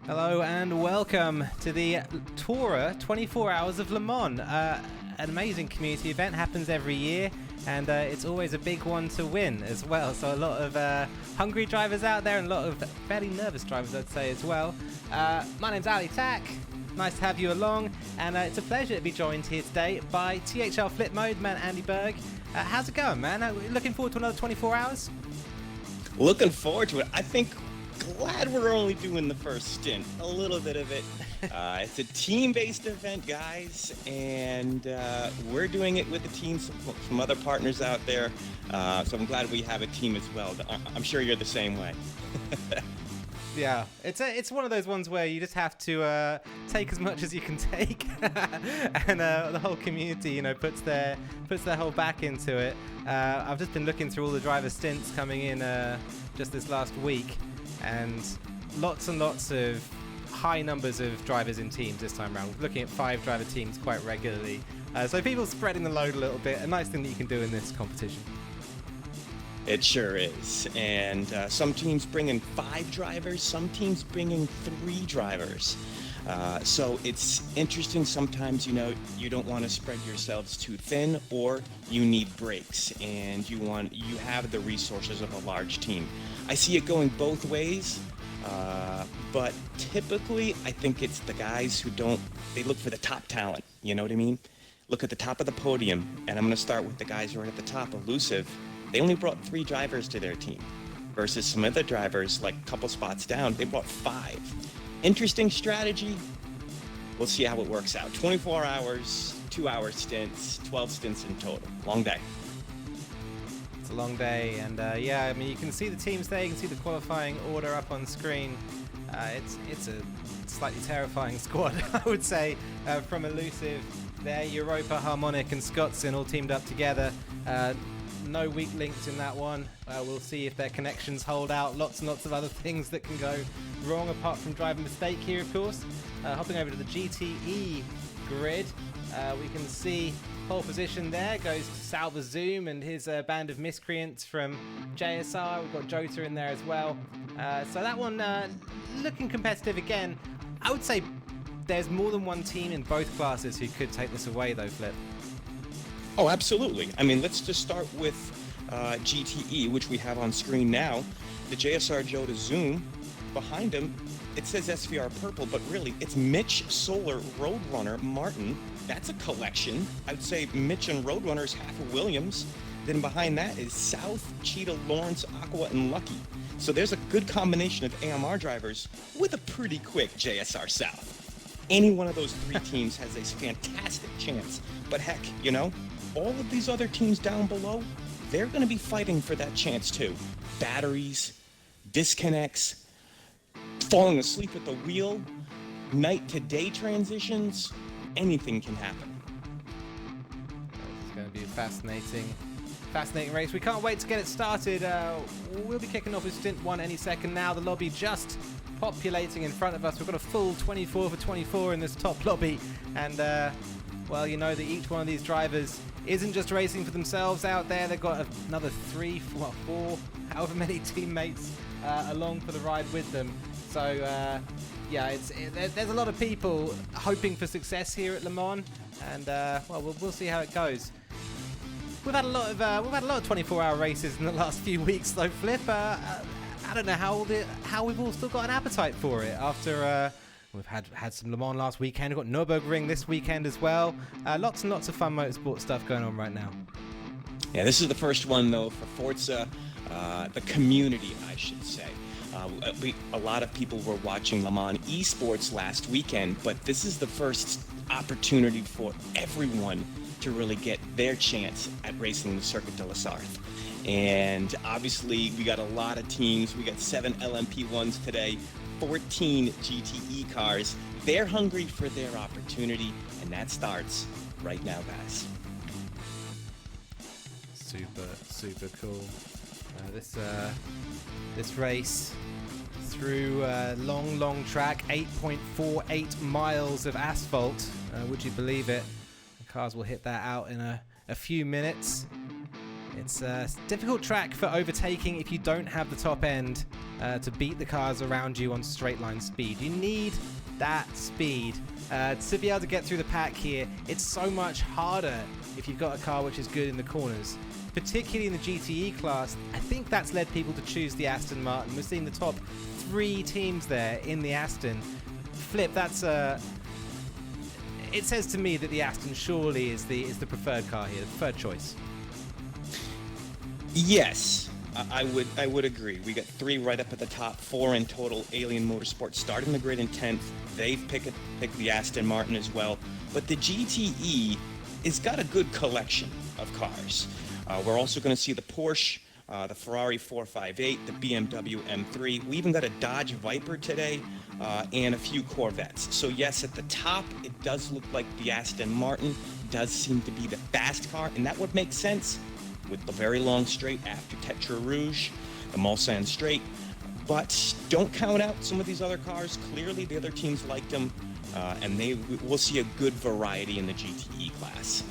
Hello and welcome to the TORA 24 Hours of Le Mans. An amazing community event, happens every year, and it's always a big one to win as well. So a lot of hungry drivers out there and a lot of fairly nervous drivers, I'd say, as well. My name's Ali Tak. Nice to have you along, and it's a pleasure to be joined here today by THL Flip Mode man Andy Berg. How's it going, man? Looking forward to another 24 hours? Looking forward to it. I think glad we're only doing the first stint, a little bit of it. It's a team-based event, guys, and we're doing it with the teams from other partners out there. So I'm glad we have a team as well. I'm sure you're the same way. Yeah, it's one of those ones where you just have to take as much as you can take, and the whole community, puts their whole back into it. I've just been looking through all the driver stints coming in just this last week, and lots and lots of high numbers of drivers in teams this time around. We're looking at 5 driver teams quite regularly, so people spreading the load a little bit. A nice thing that you can do in this competition. It sure is, and some teams bring in 5 drivers, some teams bring in 3 drivers. So it's interesting. Sometimes, you don't want to spread yourselves too thin, or you need breaks, and you have the resources of a large team. I see it going both ways, but typically I think it's the guys who they look for the top talent, you know what I mean? Look at the top of the podium, and I'm going to start with the guys right at the top, Elusive. They only brought 3 drivers to their team, versus some other drivers, like a couple spots down, they brought 5. Interesting strategy. We'll see how it works out. 24 hours, 2-hour stints, 12 stints in total. Long day. It's a long day, and you can see the teams there. You can see the qualifying order up on screen. It's a slightly terrifying squad, I would say, from Elusive there. Europa, Harmonic, and Scottson all teamed up together. No weak links in that one. We'll see if their connections hold out. Lots and lots of other things that can go wrong apart from driver mistake here, of course. Hopping over to the GTE grid, we can see pole position there goes to Salva Zoom and his band of miscreants from JSR. We've got Jota in there as well. So that one looking competitive again. I would say there's more than one team in both classes who could take this away though, Flip. Oh, absolutely. I mean, let's just start with GTE, which we have on screen now. The JSR Jota Zoom. Behind him, it says SVR Purple, but really, it's Mitch, Solar, Roadrunner, Martin. That's a collection. I'd say Mitch and Roadrunner is half of Williams. Then behind that is South, Cheetah, Lawrence, Aqua, and Lucky. So there's a good combination of AMR drivers with a pretty quick JSR South. Any one of those 3 teams has a fantastic chance. But heck, all of these other teams down below, they're going to be fighting for that chance too. Batteries, disconnects, falling asleep at the wheel, night to day transitions, anything can happen. It's going to be a fascinating race. We can't wait to get it started. We'll be kicking off with stint 1 any second now. The lobby just populating in front of us. We've got a full 24 for 24 in this top lobby, and well, that each one of these drivers isn't just racing for themselves out there. They've got another 3, 4, however many teammates along for the ride with them. So there's a lot of people hoping for success here at Le Mans, and we'll see how it goes. We've had a lot of 24-hour races in the last few weeks, though, Flip. I don't know how we've all still got an appetite for it after. We've had some Le Mans last weekend. We've got Nürburgring this weekend as well. Lots and lots of fun motorsport stuff going on right now. Yeah, this is the first one, though, for Forza, the community, I should say. A lot of people were watching Le Mans esports last weekend, but this is the first opportunity for everyone to really get their chance at racing the Circuit de la Sarthe. And obviously, we got a lot of teams. We got 7 LMP1s today. 14 GTE cars. They're hungry for their opportunity, and that starts right now, guys. Super cool. This race through long track, 8.48 miles of asphalt. Would you believe it? The cars will hit that out in a few minutes. It's a difficult track for overtaking if you don't have the top end to beat the cars around you on straight line speed. You need that speed to be able to get through the pack here. It's so much harder if you've got a car which is good in the corners, particularly in the GTE class. I think that's led people to choose the Aston Martin. We're seeing the top 3 teams there in the Aston. Flip, that's it says to me that the Aston surely is the preferred car here, the preferred choice. Yes, I would agree. We got 3 right up at the top, 4 in total. Alien Motorsports starting the grid in 10th. They've picked the Aston Martin as well. But the GTE has got a good collection of cars. We're also going to see the Porsche, the Ferrari 458, the BMW M3. We even got a Dodge Viper today, and a few Corvettes. So yes, at the top, it does look like the Aston Martin does seem to be the fast car, and that would make sense with the very long straight after Tetra Rouge, the Mulsanne straight. But don't count out some of these other cars. Clearly, the other teams liked them, and we'll see a good variety in the GTE class.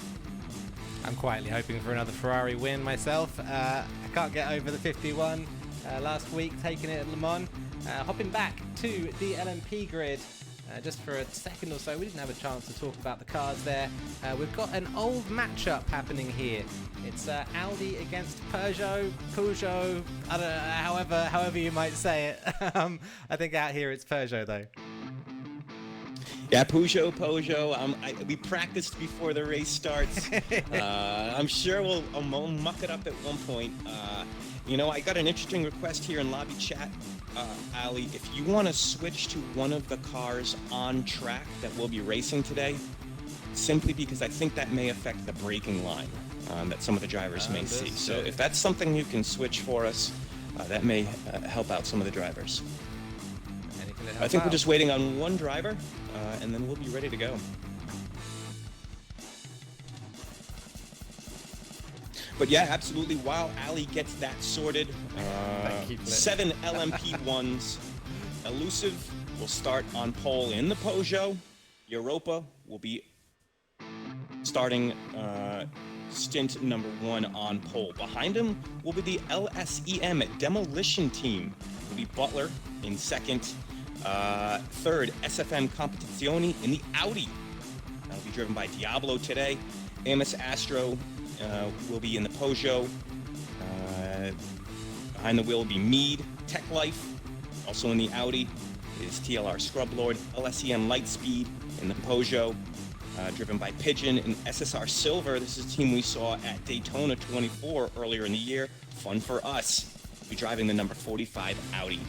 I'm quietly hoping for another Ferrari win myself. I can't get over the 51 last week, taking it at Le Mans. Hopping back to the LMP grid just for a second or so. We didn't have a chance to talk about the cars there. We've got an old matchup happening here. It's Audi against Peugeot, I don't know, however you might say it. I think out here it's Peugeot though. Yeah, Peugeot. We practiced before the race starts. I'm sure we'll muck it up at one point. I got an interesting request here in lobby chat, Ali. If you want to switch to one of the cars on track that we'll be racing today, simply because I think that may affect the braking line that some of the drivers may see. So if that's something you can switch for us, that may help out some of the drivers. I think we're just waiting on one driver, and then we'll be ready to go. But yeah, absolutely. While Ali gets that sorted, 7 LMP1s. Elusive will start on pole in the Peugeot. Europa will be starting stint number 1 on pole. Behind him will be the LSEM Demolition Team. Will be Butler in second. Third, SFM Competizioni in the Audi. That'll be driven by Diablo today. Amos Astro will be in the Peugeot. Behind the wheel will be Mead. Tech Life, also in the Audi, is TLR Scrublord. LSEM Lightspeed in the Peugeot, driven by Pigeon. And SSR Silver, this is a team we saw at Daytona 24 earlier in the year. Fun for us. We'll be driving the number 45 Audi.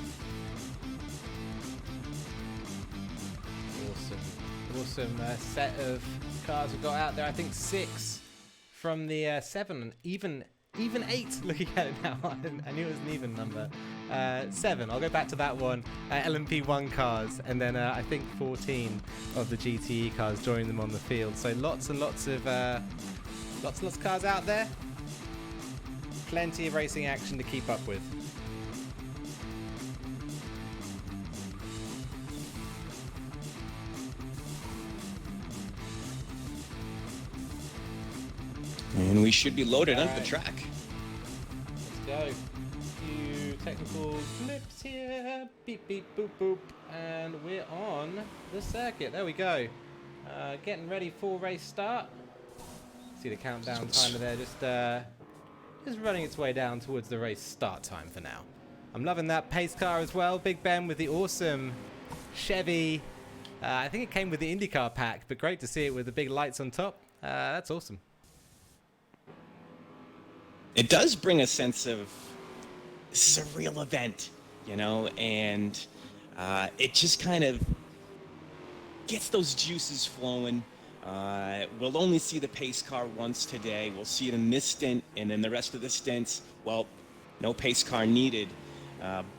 Awesome set of cars we've got out there. I think 6 from the 7, even 8 looking at it now. I knew it was an even number. 7, I'll go back to that one. LMP1 cars, and then I think 14 of the GTE cars, joining them on the field. So lots and lots of cars out there. Plenty of racing action to keep up with. And we should be loaded onto the track. Let's go. A few technical flips here. Beep, beep, boop, boop. And we're on the circuit. There we go. Getting ready for race start. See the countdown timer there, just running its way down towards the race start time for now. I'm loving that pace car as well. Big Ben with the awesome Chevy. I think it came with the IndyCar pack, but great to see it with the big lights on top. That's awesome. It does bring a sense of surreal event, and it just kind of gets those juices flowing. We'll only see the pace car once today. We'll see it in this stint, and then the rest of the stints, well, no pace car needed.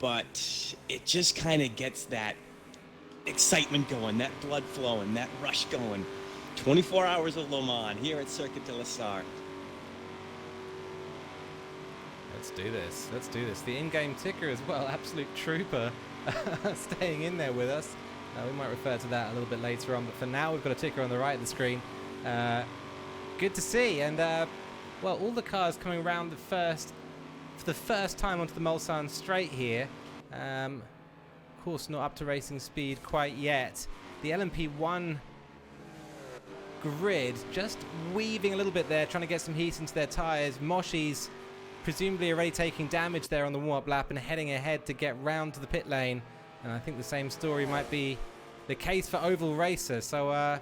But it just kind of gets that excitement going, that blood flowing, that rush going. 24 hours of Le Mans here at Circuit de la Sarre. Let's do this. The in-game ticker as well, absolute trooper, staying in there with us. We might refer to that a little bit later on, but for now we've got a ticker on the right of the screen. Good to see, and well, all the cars coming around for the first time onto the Mulsanne straight here. Of course, not up to racing speed quite yet. The LMP1 grid just weaving a little bit there, trying to get some heat into their tyres. Moshi's presumably already taking damage there on the warm-up lap and heading ahead to get round to the pit lane. And I think the same story might be the case for Oval Racer. So, I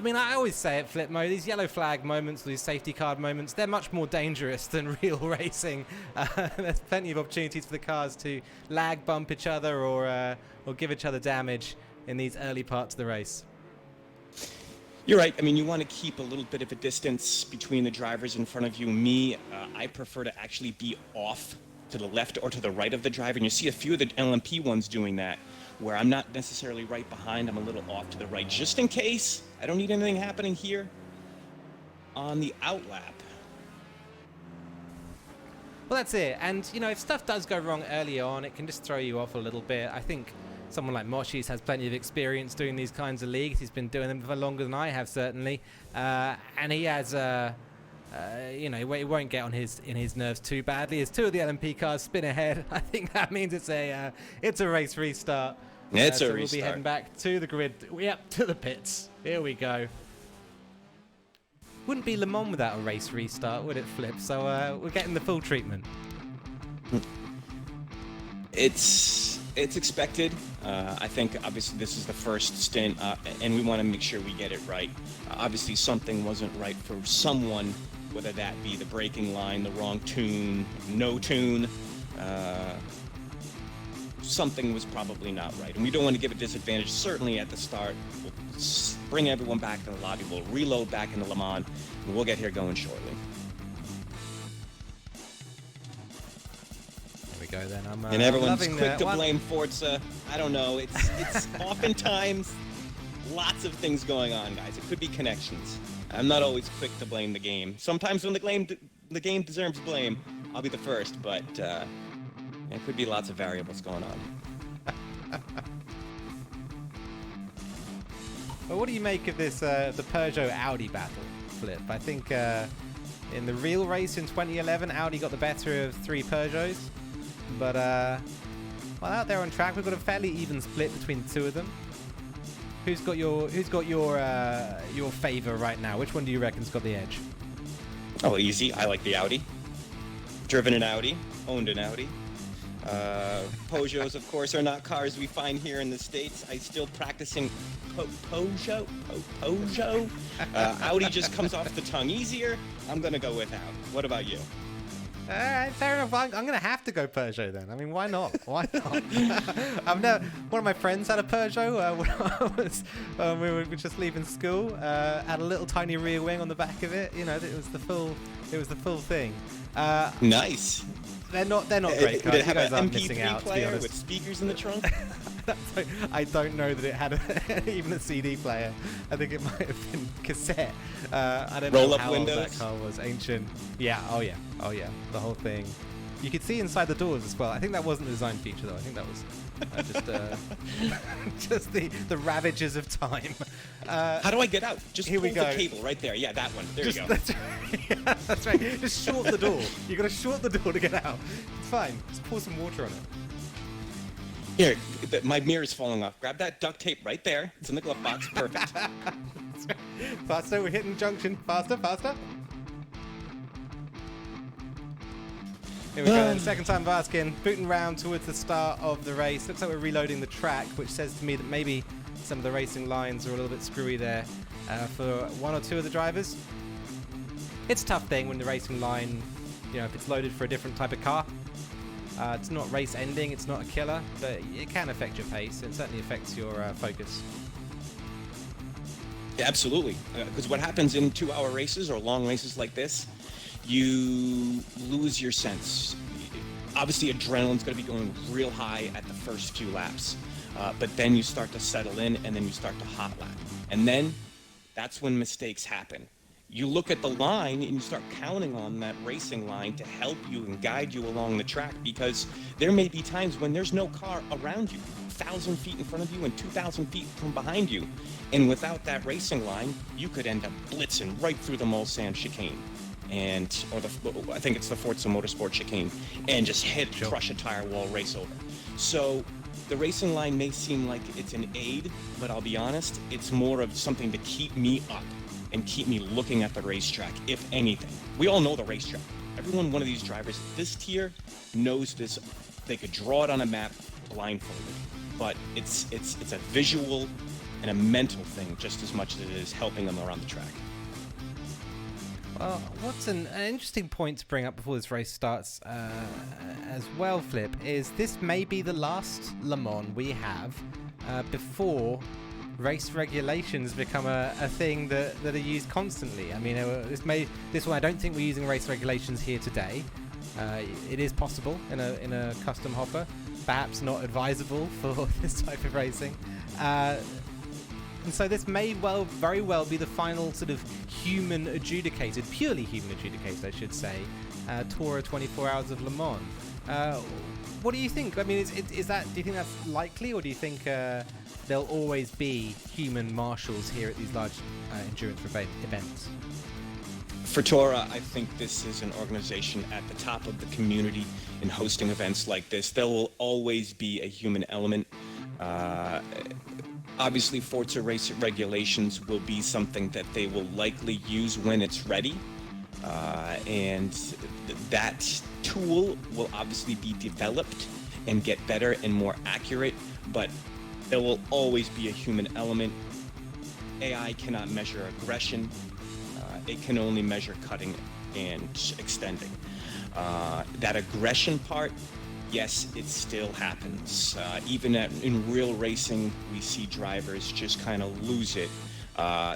mean, I always say it, Flip Mo, these yellow flag moments, these safety card moments, they're much more dangerous than real racing. There's plenty of opportunities for the cars to lag bump each other or give each other damage in these early parts of the race. You're right. I mean, you want to keep a little bit of a distance between the drivers in front of you. Me, I prefer to actually be off to the left or to the right of the driver. And you see a few of the LMP ones doing that, where I'm not necessarily right behind. I'm a little off to the right, just in case. I don't need anything happening here on the outlap. Well, that's it. And, you know, if stuff does go wrong early on, it can just throw you off a little bit. I think someone like Moshi's has plenty of experience doing these kinds of leagues. He's been doing them for longer than I have, certainly. And he has, you know, it won't get on his nerves too badly. As two of the LMP cars spin ahead, I think that means it's a race restart. It's a so restart. We'll be heading back to the grid. Yep, to the pits. Here we go. Wouldn't be Le Mans without a race restart, would it, Flip? So we're getting the full treatment. It's expected. I think obviously this is the first stint, and we want to make sure we get it right. Obviously something wasn't right for someone, whether that be the braking line, the wrong tune, no tune. Something was probably not right, and we don't want to give a disadvantage. Certainly at the start, we'll bring everyone back to the lobby. We'll reload back into Le Mans, and we'll get here going shortly. Go then. And everyone's loving quick to blame Forza. I don't know. It's oftentimes lots of things going on, guys. It could be connections. I'm not always quick to blame the game. Sometimes when the game deserves blame, I'll be the first. But it could be lots of variables going on. Well, what do you make of this the Peugeot Audi battle, Flip? I think in the real race in 2011, Audi got the better of three Peugeots. But, well, out there on track, we've got a fairly even split between the two of them. Who's got your favour right now? Which one do you reckon's got the edge? Oh, easy. I like the Audi. Driven an Audi. Owned an Audi. Peugeots, of course, are not cars we find here in the States. I'm still practicing Peugeot. Audi just comes off the tongue easier. I'm going to go with Audi. What about you? All right, fair enough. I'm going to have to go Peugeot then. I mean, why not? Why not? One of my friends had a Peugeot when we were just leaving school. Had a little tiny rear wing on the back of it. You know, it was the full thing. Nice. They're not great cars. Did it have You guys an aren't MP3 missing out, player with speakers in the trunk? I don't know that it had even a CD player. I think it might have been cassette. I don't know how old that car was. Ancient. Yeah. Oh yeah. The whole thing. You could see inside the doors as well. I think that wasn't a design feature though. I think that was just the ravages of time. How do I get out? Just here pull we go. the cable right there. Yeah, that one. There you go. That's right. Just short the door. You got to short the door to get out. It's fine. Just pour some water on it. Here, my mirror's falling off. Grab that duct tape right there. It's in the glove box. Perfect. Faster, we're hitting junction. Faster. Here we go then. Second time Vaskin, booting round towards the start of the race. Looks like we're reloading the track, which says to me that maybe some of the racing lines are a little bit screwy there for one or two of the drivers. It's a tough thing when the racing line, you know, if it's loaded for a different type of car. It's not race ending, it's not a killer, but it can affect your pace. It certainly affects your focus. Yeah, absolutely. Because what happens in 2-hour races or long races like this, you lose your sense. Obviously, adrenaline's going to be going real high at the first few laps, but then you start to settle in, and then you start to hot lap. And then that's when mistakes happen. You look at the line and you start counting on that racing line to help you and guide you along the track, because there may be times when there's no car around you, 1,000 feet in front of you and 2,000 feet from behind you. And without that racing line, you could end up blitzing right through the Mulsanne chicane. I think it's the Forza Motorsport chicane, and just crush a tire wall, race over. So the racing line may seem like it's an aid, but I'll be honest, it's more of something to keep me up and keep me looking at the racetrack, if anything. We all know the racetrack. Everyone, one of these drivers, this tier knows this. They could draw it on a map blindfolded, but it's a visual and a mental thing just as much as it is helping them around the track. Well, what's an interesting point to bring up before this race starts as well, Flip, is this may be the last Le Mans we have before race regulations become a thing that are used constantly. I mean, this one I don't think we're using race regulations here today. It is possible in a custom hopper, perhaps not advisable for this type of racing. And so this may very well be the final sort of purely human adjudicated, I should say, TORA 24 Hours of Le Mans. What do you think? I mean, do you think that's likely, or do you think there'll always be human marshals here at these large endurance events? For TORA, I think this is an organization at the top of the community in hosting events like this. There will always be a human element. Obviously, Forza race regulations will be something that they will likely use when it's ready. And that tool will obviously be developed and get better and more accurate, but there will always be a human element. AI cannot measure aggression. It can only measure cutting and extending. That aggression part, yes, it still happens. Even in real racing, we see drivers just kind of lose it.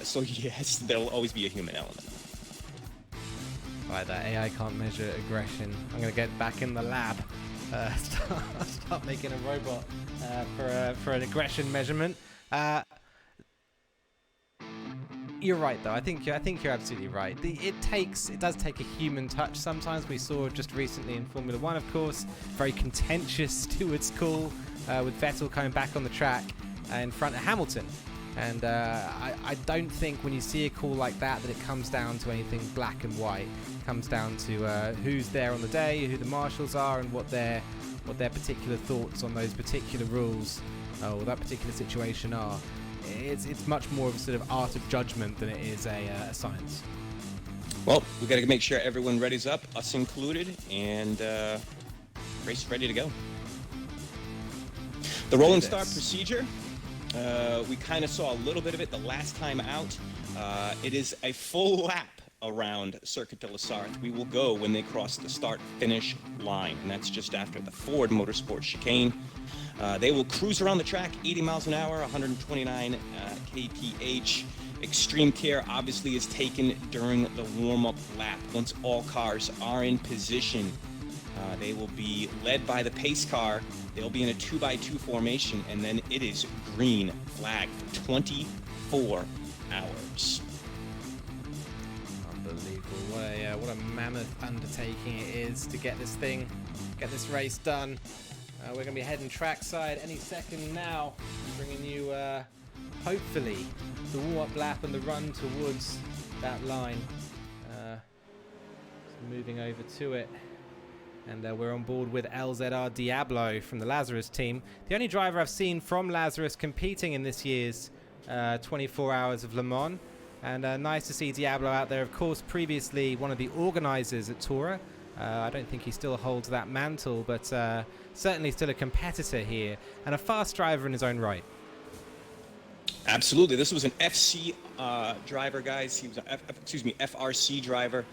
So yes, there'll always be a human element. Right, that AI can't measure aggression. I'm going to get back in the lab, start making a robot for an aggression measurement. You're right, though. I think you're absolutely right. It does take a human touch sometimes. We saw just recently in Formula One, of course, very contentious stewards call with Vettel coming back on the track in front of Hamilton. And I don't think when you see a call like that it comes down to anything black and white. It comes down to who's there on the day, who the marshals are, and what their particular thoughts on those particular rules or that particular situation are. It's much more of a sort of art of judgment than it is a science. Well, we got to make sure everyone readies up, us included, and race ready to go. The rolling start procedure, we kind of saw a little bit of it the last time out. It is a full lap around Circuit de la Sarthe. We will go when they cross the start-finish line, and that's just after the Ford Motorsport chicane. They will cruise around the track 80 miles an hour, 129 kph. Extreme care obviously is taken during the warm-up lap. Once all cars are in position, they will be led by the pace car. They'll be in a 2x2 formation, and then it is green flag for 24 hours. Unbelievable. What a mammoth undertaking it is to get this race done. We're going to be heading trackside any second now, bringing you, hopefully, the warm-up lap and the run towards that line. So moving over to it. And we're on board with LZR Diablo from the Lazarus team. The only driver I've seen from Lazarus competing in this year's 24 Hours of Le Mans. And nice to see Diablo out there. Of course, previously one of the organisers at TORA. I don't think he still holds that mantle, but certainly still a competitor here and a fast driver in his own right. Absolutely. This was an FC driver, guys. He was an FRC driver.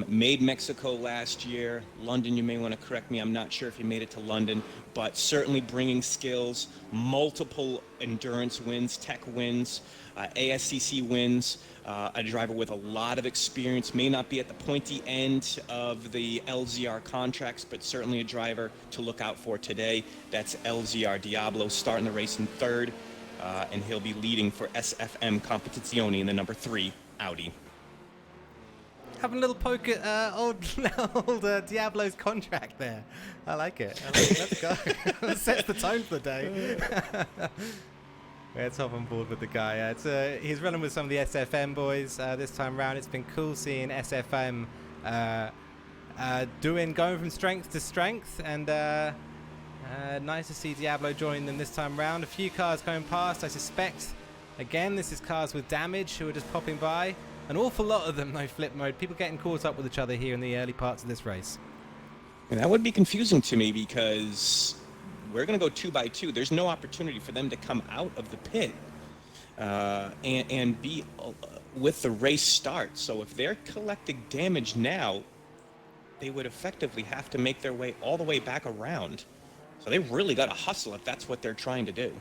Made Mexico last year. London, you may want to correct me. I'm not sure if he made it to London, but certainly bringing skills, multiple endurance wins, tech wins, ASCC wins. A driver with a lot of experience, may not be at the pointy end of the LZR contracts, but certainly a driver to look out for today. That's LZR Diablo starting the race in third, and he'll be leading for SFM Competizione in the number 3 Audi. Having a little poke at old Diablo's contract there. I like it. Let's go. That sets the tone for the day. Let's hop on board with the guy. He's running with some of the SFM boys this time round. It's been cool seeing SFM going from strength to strength, and nice to see Diablo join them this time round. A few cars going past, I suspect. Again, this is cars with damage who are just popping by. An awful lot of them, though, flip mode. People getting caught up with each other here in the early parts of this race. And that would be confusing to me because we're going to go 2 by 2. There's no opportunity for them to come out of the pit and be with the race start. So if they're collecting damage now, they would effectively have to make their way all the way back around. So they've really got to hustle if that's what they're trying to do.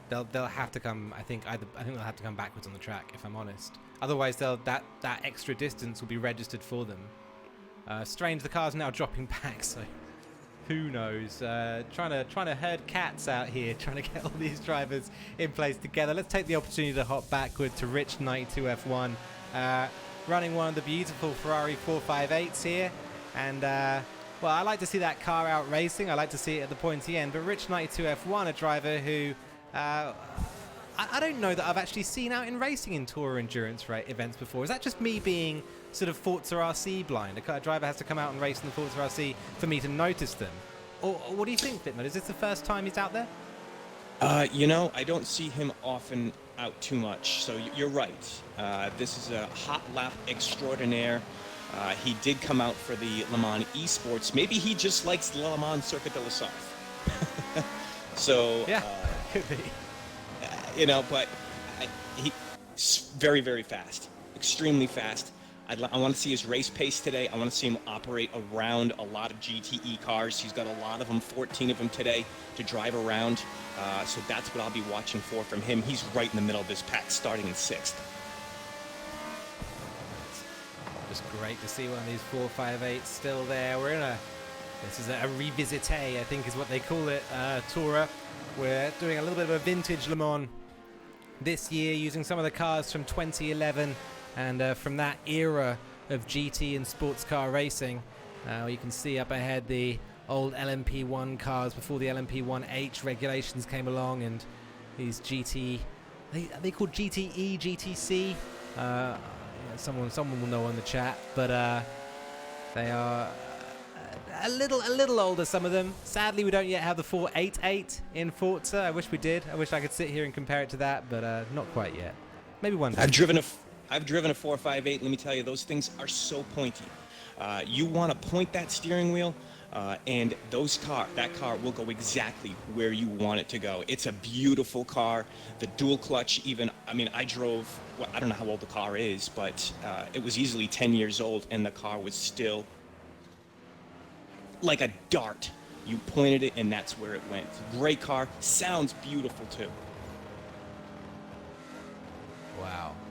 They'll have to come. I think they'll have to come backwards on the track, if I'm honest. Otherwise, that extra distance will be registered for them. Strange, the car's now dropping back, so who knows? Trying to herd cats out here, trying to get all these drivers in place together. Let's take the opportunity to hop backward to Rich 92 F1, running one of the beautiful Ferrari 458s here, and well, I like to see that car out racing. I like to see it at the pointy end. But Rich 92 F1, a driver who I don't know that I've actually seen out in racing in TORA endurance events before. Is that just me being sort of Forza RC blind? A driver has to come out and race in the Forza RC for me to notice them. Or what do you think, Flipman? Is this the first time he's out there? You know, I don't see him often out too much. So you're right. This is a hot lap extraordinaire. He did come out for the Le Mans Esports. Maybe he just likes the Le Mans Circuit de la South. So yeah, could be. You know, but he's very, very fast, extremely fast. I want to see his race pace today. I want to see him operate around a lot of GTE cars. He's got a lot of them, 14 of them today to drive around. So that's what I'll be watching for from him. He's right in the middle of this pack, starting in 6th. Just great to see one of these 458s still there. This is a revisite, I think is what they call it, TORA. We're doing a little bit of a vintage Le Mans this year, using some of the cars from 2011 and from that era of GT and sports car racing. You can see up ahead the old LMP1 cars before the LMP1H regulations came along, and these GT, are they called GTE, GTC? Someone will know on the chat, but they are a little older, some of them. Sadly, we don't yet have the 488 in Forza. I wish we did. I wish I could sit here and compare it to that, but not quite yet. Maybe one day. I've driven a 458. Let me tell you, those things are so pointy. You want to point that steering wheel, and that car will go exactly where you want it to go. It's a beautiful car. The dual clutch, even, I mean, I drove, well, I don't know how old the car is, but it was easily 10 years old, and the car was still like a dart. You pointed it, and that's where it went. Great car. Sounds beautiful, too.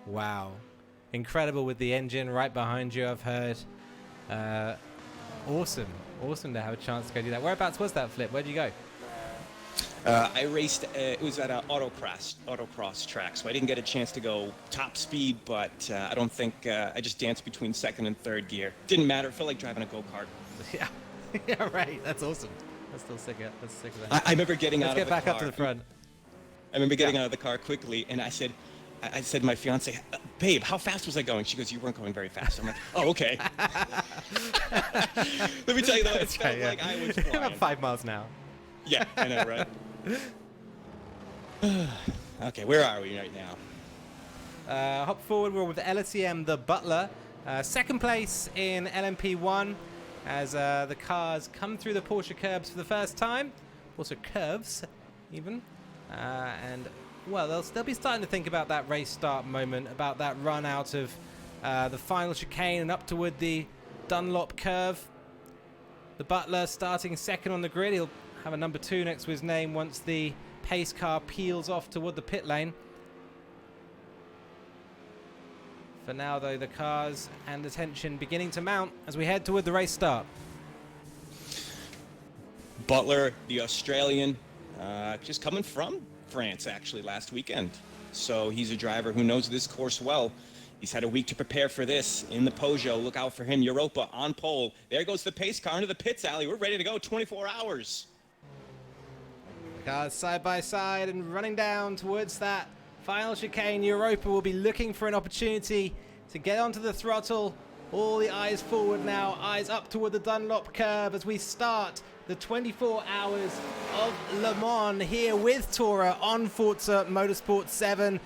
Wow. Incredible with the engine right behind you, I've heard. Awesome to have a chance to go do that. Whereabouts was that, Flip? Where'd you go? I raced, it was at an autocross track, so I didn't get a chance to go top speed, but I don't think, I just danced between 2nd and 3rd gear. Didn't matter, it felt like driving a go-kart. Yeah. Yeah, right. That's awesome. That's still sick of that. I remember getting out of the car. Let's get back up to the front. I remember getting out of the car quickly, and I said to my fiance, babe, how fast was I going? She goes, you weren't going very fast. I'm like, oh, okay. Let me tell you, though, it felt like I was flying. About 5 miles an hour. Yeah, I know, right? Okay, where are we right now? Hop forward, we're with LSEM, the Butler. 2nd place in LMP1 as the cars come through the Porsche curbs for the first time. Porsche curves, even. And, well, they'll be starting to think about that race start moment, about that run out of the final chicane and up toward the Dunlop curve. The Butler starting 2nd on the grid. He'll have a number 2 next to his name once the pace car peels off toward the pit lane. For now, though, the cars and the tension beginning to mount as we head toward the race start. Butler, the Australian, just coming from France, actually, last weekend. So he's a driver who knows this course well. He's had a week to prepare for this in the Peugeot. Look out for him. Europa on pole. There goes the pace car into the pits alley. We're ready to go. 24 hours. Cars side by side and running down towards that final chicane. Europa will be looking for an opportunity to get onto the throttle. All the eyes forward now, eyes up toward the Dunlop curve as we start the 24 hours of Le Mans here with TORA on Forza Motorsport 7.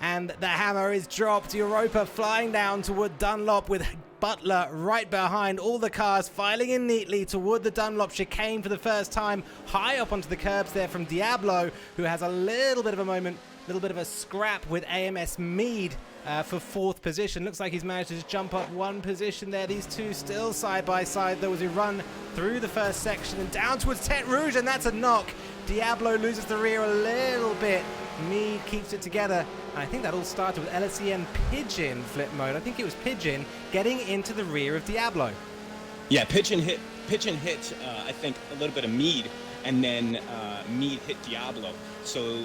And the hammer is dropped. Europa flying down toward Dunlop with Butler right behind. All the cars filing in neatly toward the Dunlop chicane for the first time. High up onto the curbs there from Diablo, who has a little bit of a moment, little bit of a scrap with AMS Mead for 4th position. Looks like he's managed to just jump up 1 position there. These two still side by side though as we run through the first section and down towards Tete Rouge, and that's a knock. Diablo loses the rear a little bit. Mead keeps it together. And I think that all started with LSEN Pigeon flip mode. I think it was Pigeon getting into the rear of Diablo. Yeah, Pigeon hit I think a little bit of Mead, and then Mead hit Diablo. So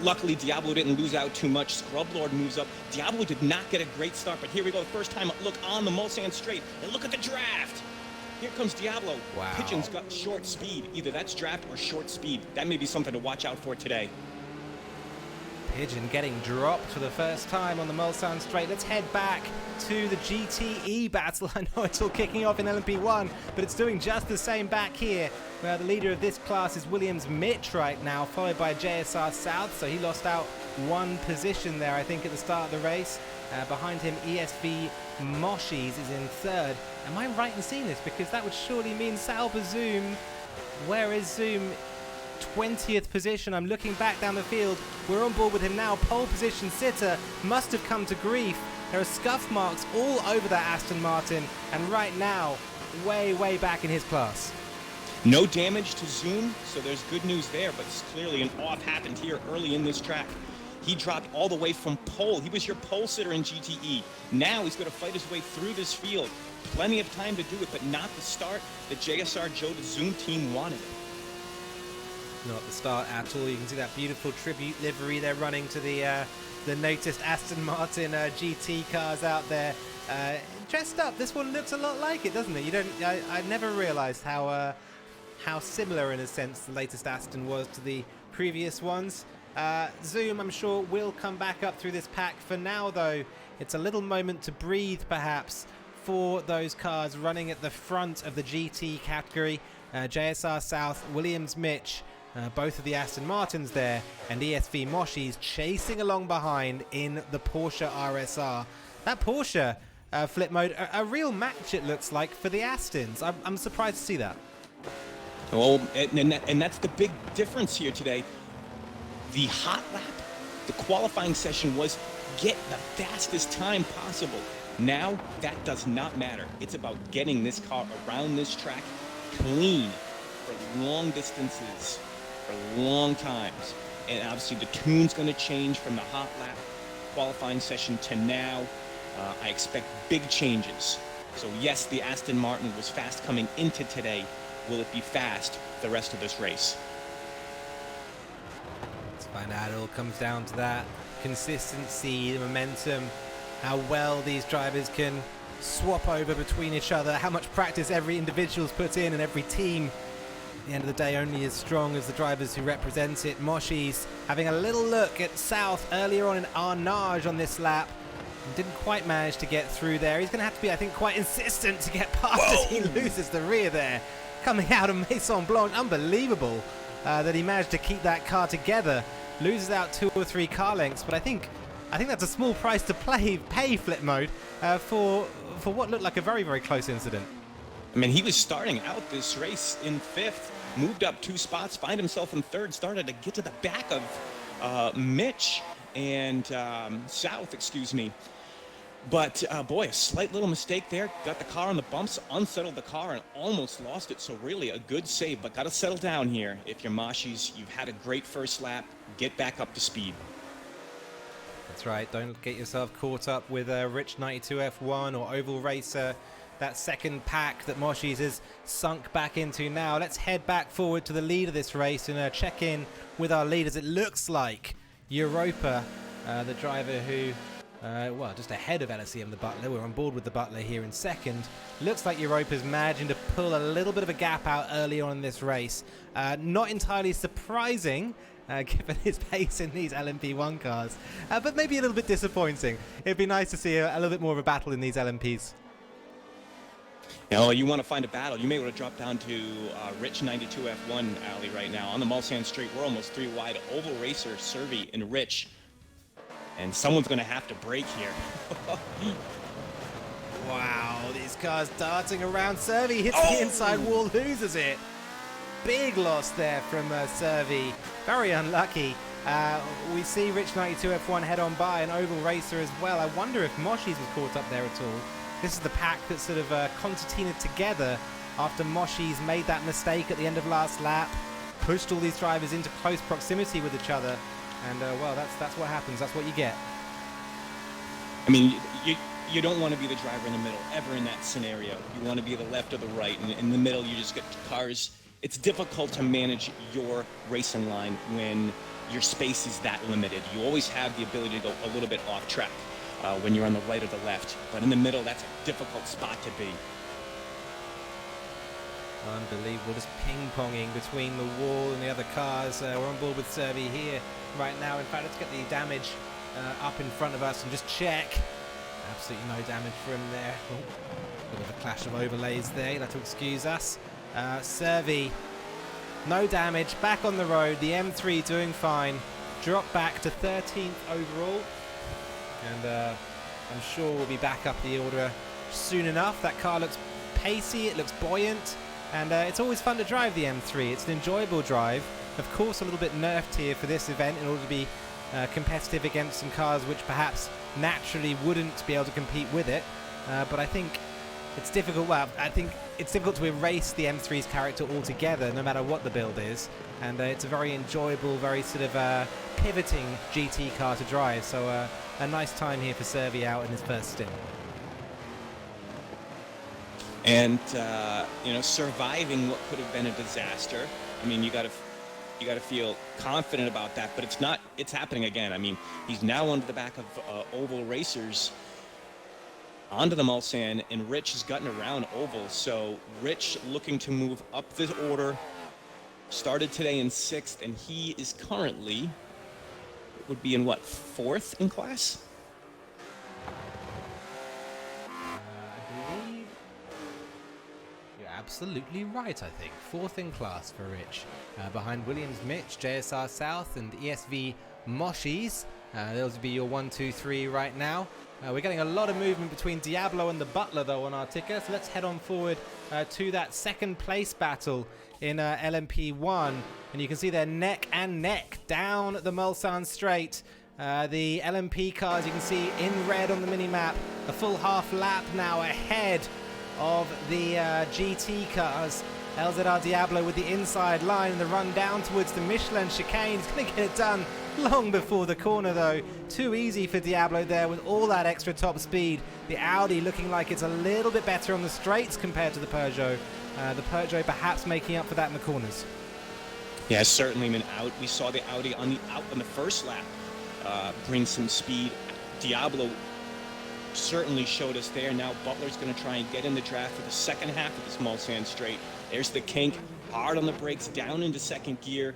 luckily Diablo didn't lose out too much. Scrublord moves up. Diablo did not get a great start, but here we go. The first time look on the Mulsanne straight, and look at the draft. Here comes Diablo. Wow. Pigeon's got short speed. Either that's draft or short speed. That may be something to watch out for today. Pigeon getting dropped for the first time on the Mulsanne straight. Let's head back to the GTE battle. I know it's all kicking off in LMP1, but it's doing just the same back here, where the leader of this class is Williams Mitch right now, followed by JSR South. So he lost out 1 position there, I think, at the start of the race. Behind him, ESV Moshies is in 3rd. Am I right in seeing this? Because that would surely mean Salva Zoom. Where is Zoom? 20th position. I'm looking back down the field. We're on board with him now. Pole position sitter must have come to grief. There are scuff marks all over that Aston Martin, and right now way back in his class. No damage to Zoom, so there's good news there, but clearly an off happened here early in this track. He dropped all the way from pole. He was your pole sitter in GTE. Now he's going to fight his way through this field. Plenty of time to do it, but not the start the JSR Joe the Zoom team wanted. Not the start at all. You can see that beautiful tribute livery they're running to the noticed Aston Martin GT cars out there. Dressed up, this one looks a lot like it, doesn't it? I never realised how similar, in a sense, the latest Aston was to the previous ones. Zoom, I'm sure, will come back up through this pack. For now, though, it's a little moment to breathe, perhaps, for those cars running at the front of the GT category. JSR South, Williams Mitch, both of the Aston Martins there, and ESV Moshies chasing along behind in the Porsche RSR. That Porsche flip mode, a real match it looks like for the Astons. I'm surprised to see that. Oh, and that's the big difference here today. The hot lap, the qualifying session was get the fastest time possible. Now, that does not matter. It's about getting this car around this track clean for long distances, for long times. And obviously the tune's going to change from the hot lap qualifying session to now. I expect big changes. So yes, the Aston Martin was fast coming into today. Will it be fast the rest of this race? Let's find out. It all comes down to that consistency, the momentum, how well these drivers can swap over between each other, how much practice every individual's put in, and every team, at the end of the day, only as strong as the drivers who represent it. Moshi's having a little look at South earlier on in Arnage on this lap. Didn't quite manage to get through there. He's going to have to be, I think, quite insistent to get past as he loses the rear there. Coming out of Maison Blanche, unbelievable that he managed to keep that car together. Loses out 2 or 3 car lengths, but I think that's a small price to pay flip mode for what looked like a very close incident. I mean, he was starting out this race in 5th, moved up 2 spots, find himself in 3rd, started to get to the back of Mitch and South, excuse me. But boy, a slight little mistake there. Got the car on the bumps, unsettled the car, and almost lost it. So really a good save, but got to settle down here. If you're Moshies, you've had a great first lap. Get back up to speed. That's right. Don't get yourself caught up with a Rich 92 F1 or Oval Racer. That second pack that Moshies has sunk back into now. Let's head back forward to the lead of this race and check in with our leaders. It looks like Europa, the driver who well, just ahead of LSE and the Butler. We're on board with the Butler here in second. Looks like Europa's managing to pull a little bit of a gap out early on in this race. Not entirely surprising, given his pace in these LMP1 cars, but maybe a little bit disappointing. It'd be nice to see a little bit more of a battle in these LMPs. You know, you want to find a battle, you may want to drop down to Rich 92 F1 alley right now. On the Mulsanne Straight, we're almost 3 wide. Oval Racer, Servi, and Rich. And someone's going to have to break here. Wow, these cars darting around. Servi hits the inside wall, loses it. Big loss there from Servi. Very unlucky. We see Rich 92 F1 head on by, an Oval Racer as well. I wonder if Moshi's was caught up there at all. This is the pack that sort of concertinaed together after Moshi's made that mistake at the end of last lap, pushed all these drivers into close proximity with each other. And, well, that's what happens. That's what you get. I mean, you don't want to be the driver in the middle, ever in that scenario. You want to be the left or the right. And in the middle, you just get cars. It's difficult to manage your racing line when your space is that limited. You always have the ability to go a little bit off track when you're on the right or the left. But in the middle, that's a difficult spot to be. Unbelievable, just ping-ponging between the wall and the other cars. We're on board with Servi here right now. In fact, let's get the damage up in front of us and just check. Absolutely no damage from there. Bit of a clash of overlays there. You'll have to excuse us. Servi, no damage. Back on the road. The M3 doing fine. Drop back to 13th overall. And I'm sure we'll be back up the order soon enough. That car looks pacey. It looks buoyant. And it's always fun to drive the M3. It's an enjoyable drive. Of course, a little bit nerfed here for this event in order to be competitive against some cars which perhaps naturally wouldn't be able to compete with it. But I think it's difficult. Well, I think it's difficult to erase the M3's character altogether, no matter what the build is. And it's a very enjoyable, very sort of pivoting GT car to drive. So a nice time here for Servi out in his first stint. And you know, surviving what could have been a disaster. I mean, you got to feel confident about that, but it's not. It's happening again. I mean, he's now onto the back of Oval Racers, onto the Mulsanne, and Rich is gutting around Oval. So Rich looking to move up the order. Started today in 6th, and he is currently would be in what, 4th in class? Absolutely right, I think. 4th in class for Rich. Behind Williams Mitch, JSR South, and ESV Moshi's. Those would be your 1, 2, 3 right now. We're getting a lot of movement between Diablo and the Butler, though, on our ticker. So let's head on forward to that second place battle in LMP1. And you can see they're neck and neck down the Mulsanne Straight. The LMP cars, you can see in red on the mini-map, a full half lap now ahead of the GT cars. LZR Diablo with the inside line and the run down towards the Michelin chicane. He's going to get it done long before the corner, though. Too easy for Diablo there with all that extra top speed. The Audi looking like it's a little bit better on the straights compared to the Peugeot. The Peugeot perhaps making up for that in the corners. Yeah, certainly. I mean, we saw the Audi on the first lap bring some speed. Diablo certainly showed us there. Now Butler's going to try and get in the draft for the second half of this Mulsanne Straight. There's the kink, hard on the brakes, down into second gear.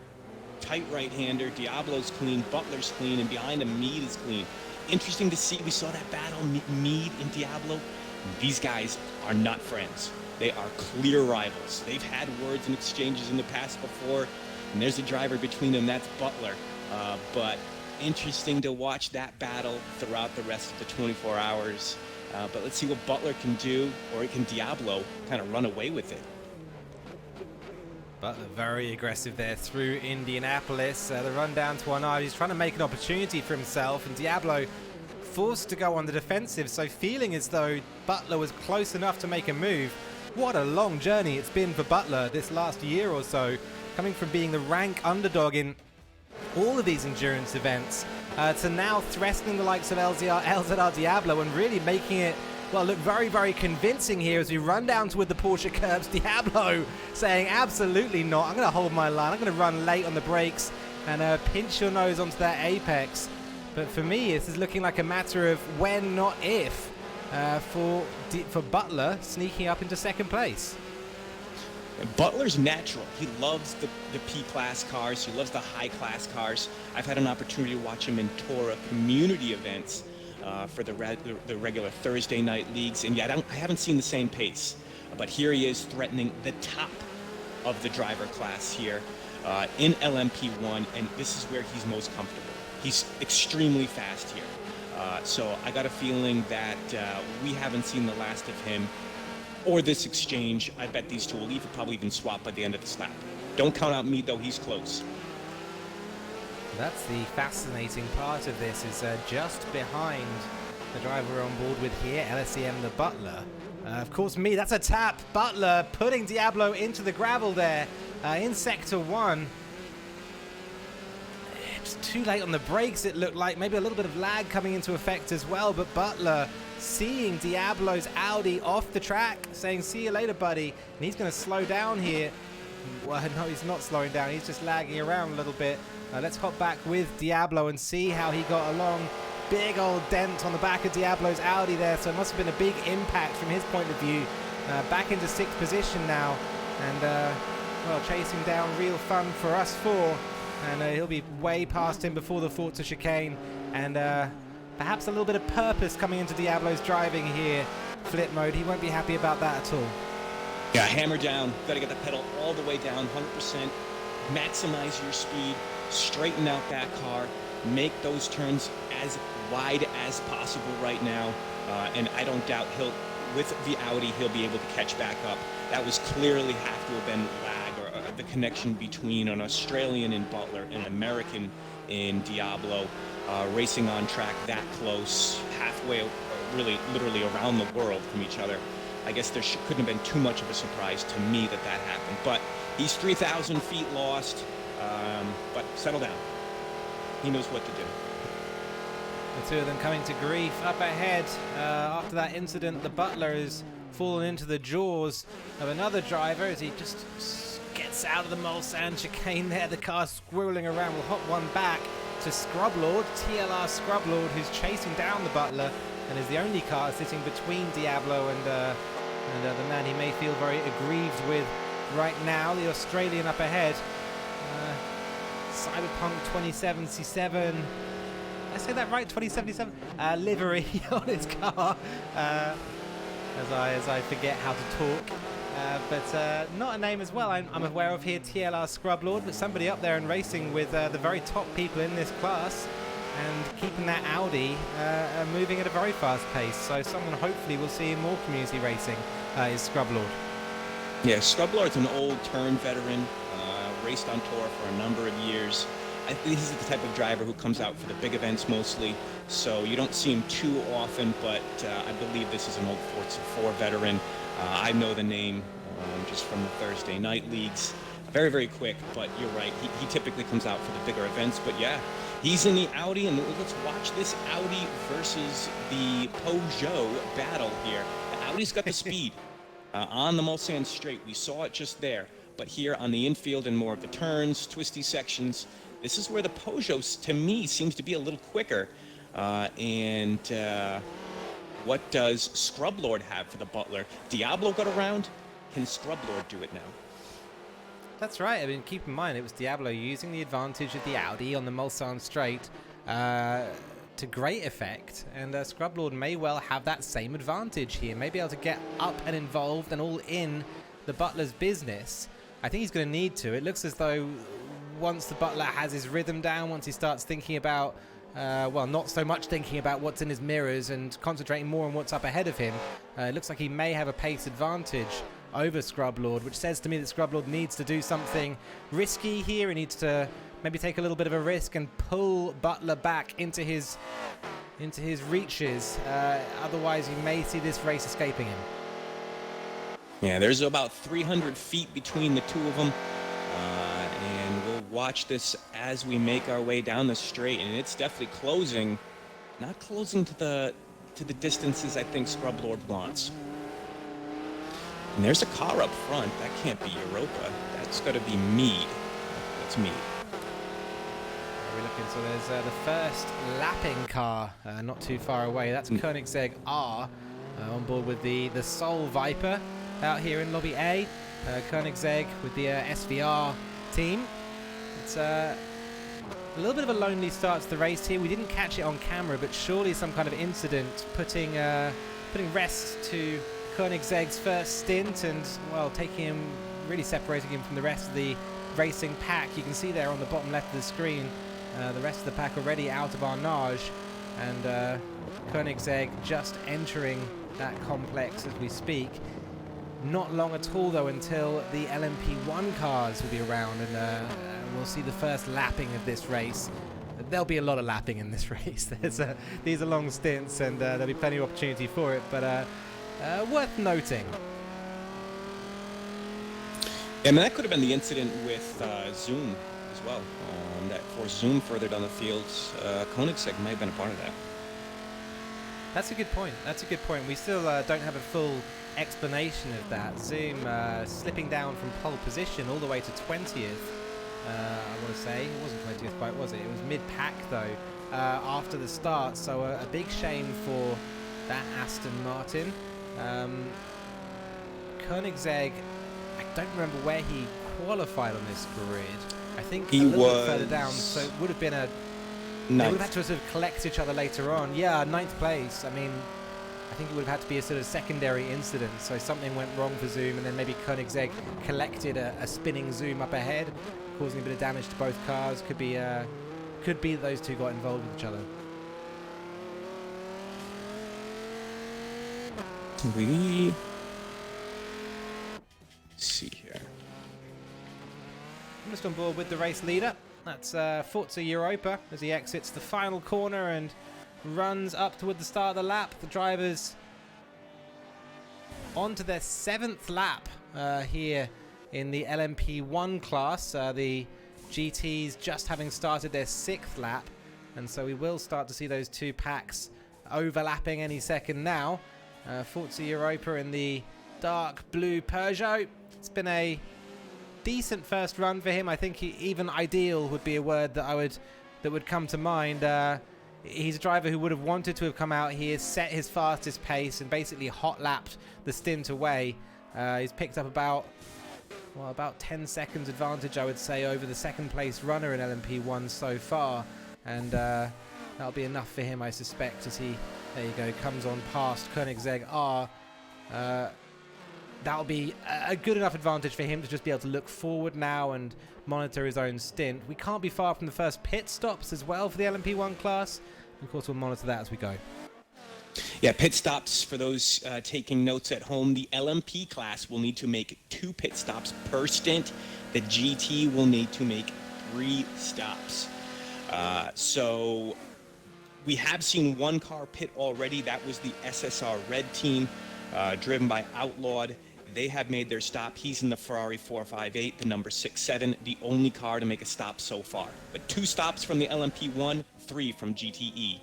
Tight right-hander. Diablo's clean, Butler's clean, and behind him, Mead is clean. Interesting to see. We saw that battle, Mead and Diablo. These guys are not friends. They are clear rivals. They've had words and exchanges in the past before, and there's a driver between them. That's Butler. But interesting to watch that battle throughout the rest of the 24 hours. But let's see what Butler can do, or can Diablo kind of run away with it. Butler very aggressive there through Indianapolis. The run down to Arnard. He's trying to make an opportunity for himself, and Diablo forced to go on the defensive, so feeling as though Butler was close enough to make a move. What a long journey it's been for Butler this last year or so, coming from being the rank underdog in all of these endurance events to now threatening the likes of LZR Diablo and really making it, well, look very, very convincing here as we run down toward the Porsche curbs. Diablo saying absolutely not. I'm going to hold my line. I'm going to run late on the brakes and pinch your nose onto that apex. But for me, this is looking like a matter of when, not if, for Butler sneaking up into second place. Butler's natural. He loves the P-class cars. He loves the high-class cars. I've had an opportunity to watch him in TORA community events for the regular Thursday night leagues, and yet I haven't seen the same pace. But here he is threatening the top of the driver class here in LMP1, and this is where he's most comfortable. He's extremely fast here. So I got a feeling that we haven't seen the last of him or this exchange. I bet these two will probably even swap by the end of this lap. Don't count out me, though. He's close. That's the fascinating part of this, is just behind the driver we're on board with here, LSEM the Butler. Of course, me, that's a tap. Butler putting Diablo into the gravel there in Sector 1. It's too late on the brakes, it looked like. Maybe a little bit of lag coming into effect as well, but Butler seeing Diablo's Audi off the track, saying, see you later, buddy. And he's going to slow down here. Well, no, he's not slowing down. He's just lagging around a little bit. Let's hop back with Diablo and see how he got along. Big old dent on the back of Diablo's Audi there, so it must have been a big impact from his point of view. Back into 6th position now, and well, chasing down real fun for us four. And he'll be way past him before the Forza chicane, and perhaps a little bit of purpose coming into Diablo's driving here. Flip mode, he won't be happy about that at all. Yeah, hammer down. Got to get the pedal all the way down, 100%. Maximize your speed. Straighten out that car. Make those turns as wide as possible right now. And I don't doubt with the Audi, he'll be able to catch back up. That was clearly have to have been lag, or the connection between an Australian in Butler and an American in Diablo, racing on track that close, halfway, really literally around the world from each other. I guess there couldn't have been too much of a surprise to me that happened. But he's 3,000 feet lost, but settle down. He knows what to do. The two of them coming to grief up ahead. After that incident, the Butler has fallen into the jaws of another driver as he just gets out of the Mulsanne chicane there. The car squirreling around. We'll hop one back to Scrublord, TLR Scrublord, who's chasing down the Butler and is the only car sitting between Diablo and the man he may feel very aggrieved with right now, the Australian up ahead. Cyberpunk 2077. Did I say that right? 2077 livery on his car, as I forget how to talk. But not a name as well I'm aware of here, TLR Scrublord, but somebody up there and racing with the very top people in this class and keeping that Audi moving at a very fast pace. So someone hopefully we'll see in more community racing is Scrublord. Yeah, Scrublord's an old turn veteran, raced on TORA for a number of years. I think he's the type of driver who comes out for the big events mostly, so you don't see him too often, but I believe this is an old Forza 4 veteran. I know the name just from the Thursday night leagues. Very, very quick, but you're right. He typically comes out for the bigger events, but yeah, he's in the Audi, and let's watch this Audi versus the Peugeot battle here. The Audi's got the speed on the Mulsanne straight. We saw it just there, but here on the infield and more of the turns, twisty sections, this is where the Peugeot, to me, seems to be a little quicker. What does Scrublord have for the Butler? Diablo got around. Can Scrublord do it now? That's right. I mean, keep in mind, it was Diablo using the advantage of the Audi on the Mulsanne straight to great effect. And Scrublord may well have that same advantage here. May be able to get up and involved and all in the Butler's business. I think he's going to need to. It looks as though once the Butler has his rhythm down, once he starts thinking about, well, not so much thinking about what's in his mirrors and concentrating more on what's up ahead of him, it looks like he may have a pace advantage over Scrublord, which says to me that Scrublord needs to do something risky here. He needs to maybe take a little bit of a risk and pull Butler back into his reaches. Otherwise, you may see this race escaping him. Yeah, there's about 300 feet between the two of them. And we'll watch this as we make our way down the straight, and it's definitely closing, not closing to the distances I think Scrublord wants. And there's a car up front. That can't be Europa. That's got to be Mead. That's Mead. we looking? So there's the first lapping car not too far away. That's Koenigsegg R on board with the Soul Viper out here in Lobby A. Koenigsegg with the SVR team. It's a little bit of a lonely start to the race here. We didn't catch it on camera, but surely some kind of incident putting rest to Koenigsegg's first stint and, well, really separating him from the rest of the racing pack. You can see there on the bottom left of the screen the rest of the pack already out of Arnage, and Koenigsegg just entering that complex as we speak. Not long at all, though, until the LMP1 cars will be around, and we'll see the first lapping of this race. There'll be a lot of lapping in this race. These are long stints, and there'll be plenty of opportunity for it, but worth noting. Yeah, I mean, that could have been the incident with Zoom as well. That forced Zoom further down the field. Koenigsegg may have been a part of that. That's a good point. That's a good point. We still don't have a full explanation of that. Zoom slipping down from pole position all the way to 20th. I want to say it wasn't 20th quite, was it? It was mid-pack though after the start. So a big shame for that Aston Martin. Koenigsegg, I don't remember where he qualified on this grid. I think he a little bit further down, so it would have been they would have had to sort of collect each other later on. Yeah, 9th place. I mean, I think it would have had to be a sort of secondary incident. So something went wrong for Zoom, and then maybe Koenigsegg collected a spinning Zoom up ahead, causing a bit of damage to both cars. Could be that those two got involved with each other. We see here. I'm just on board with the race leader. That's Forza Europa as he exits the final corner and runs up toward the start of the lap. The drivers on to their 7th lap here in the LMP1 class. The GTs just having started their 6th lap, and so we will start to see those two packs overlapping any second now. Forza Europa in the dark blue Peugeot. It's been a decent first run for him. I think even ideal would be a word that would come to mind. He's a driver who would have wanted to have come out here, set his fastest pace, and basically hot lapped the stint away. He's picked up about 10 seconds advantage, I would say, over the second place runner in LMP1 so far, and that'll be enough for him, I suspect, as he, there you go, comes on past Koenigsegg R. That'll be a good enough advantage for him to just be able to look forward now and monitor his own stint. We can't be far from the first pit stops as well for the LMP1 class. Of course, we'll monitor that as we go. Yeah, pit stops for those taking notes at home. The LMP class will need to make 2 pit stops per stint. The GT will need to make 3 stops. So we have seen one car pit already. That was the SSR Red team, driven by Outlawed. They have made their stop. He's in the Ferrari 458, the number 67, the only car to make a stop so far. But 2 stops from the LMP1, 3 from GTE.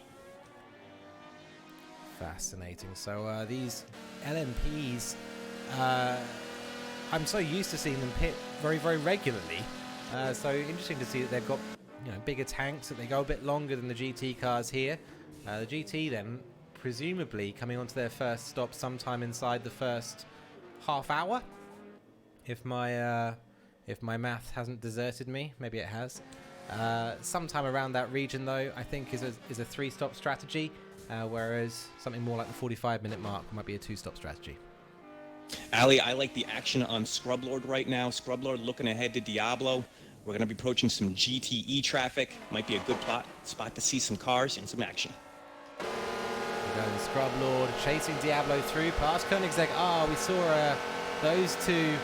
Fascinating. So these LMPs, I'm so used to seeing them pit very, very regularly. So interesting to see that they've got bigger tanks, that they go a bit longer than the GT cars here. The GT then presumably coming onto their first stop sometime inside the first half hour, if my math hasn't deserted me. Maybe it has. Sometime around that region, though, I think is a 3-stop strategy, whereas something more like the 45-minute mark might be a 2-stop strategy. Ali, I like the action on Scrublord right now. Scrublord looking ahead to Diablo. We're going to be approaching some GTE traffic. Might be a good spot to see some cars and some action. Scrublord chasing Diablo through past Koenigsegg. We saw those two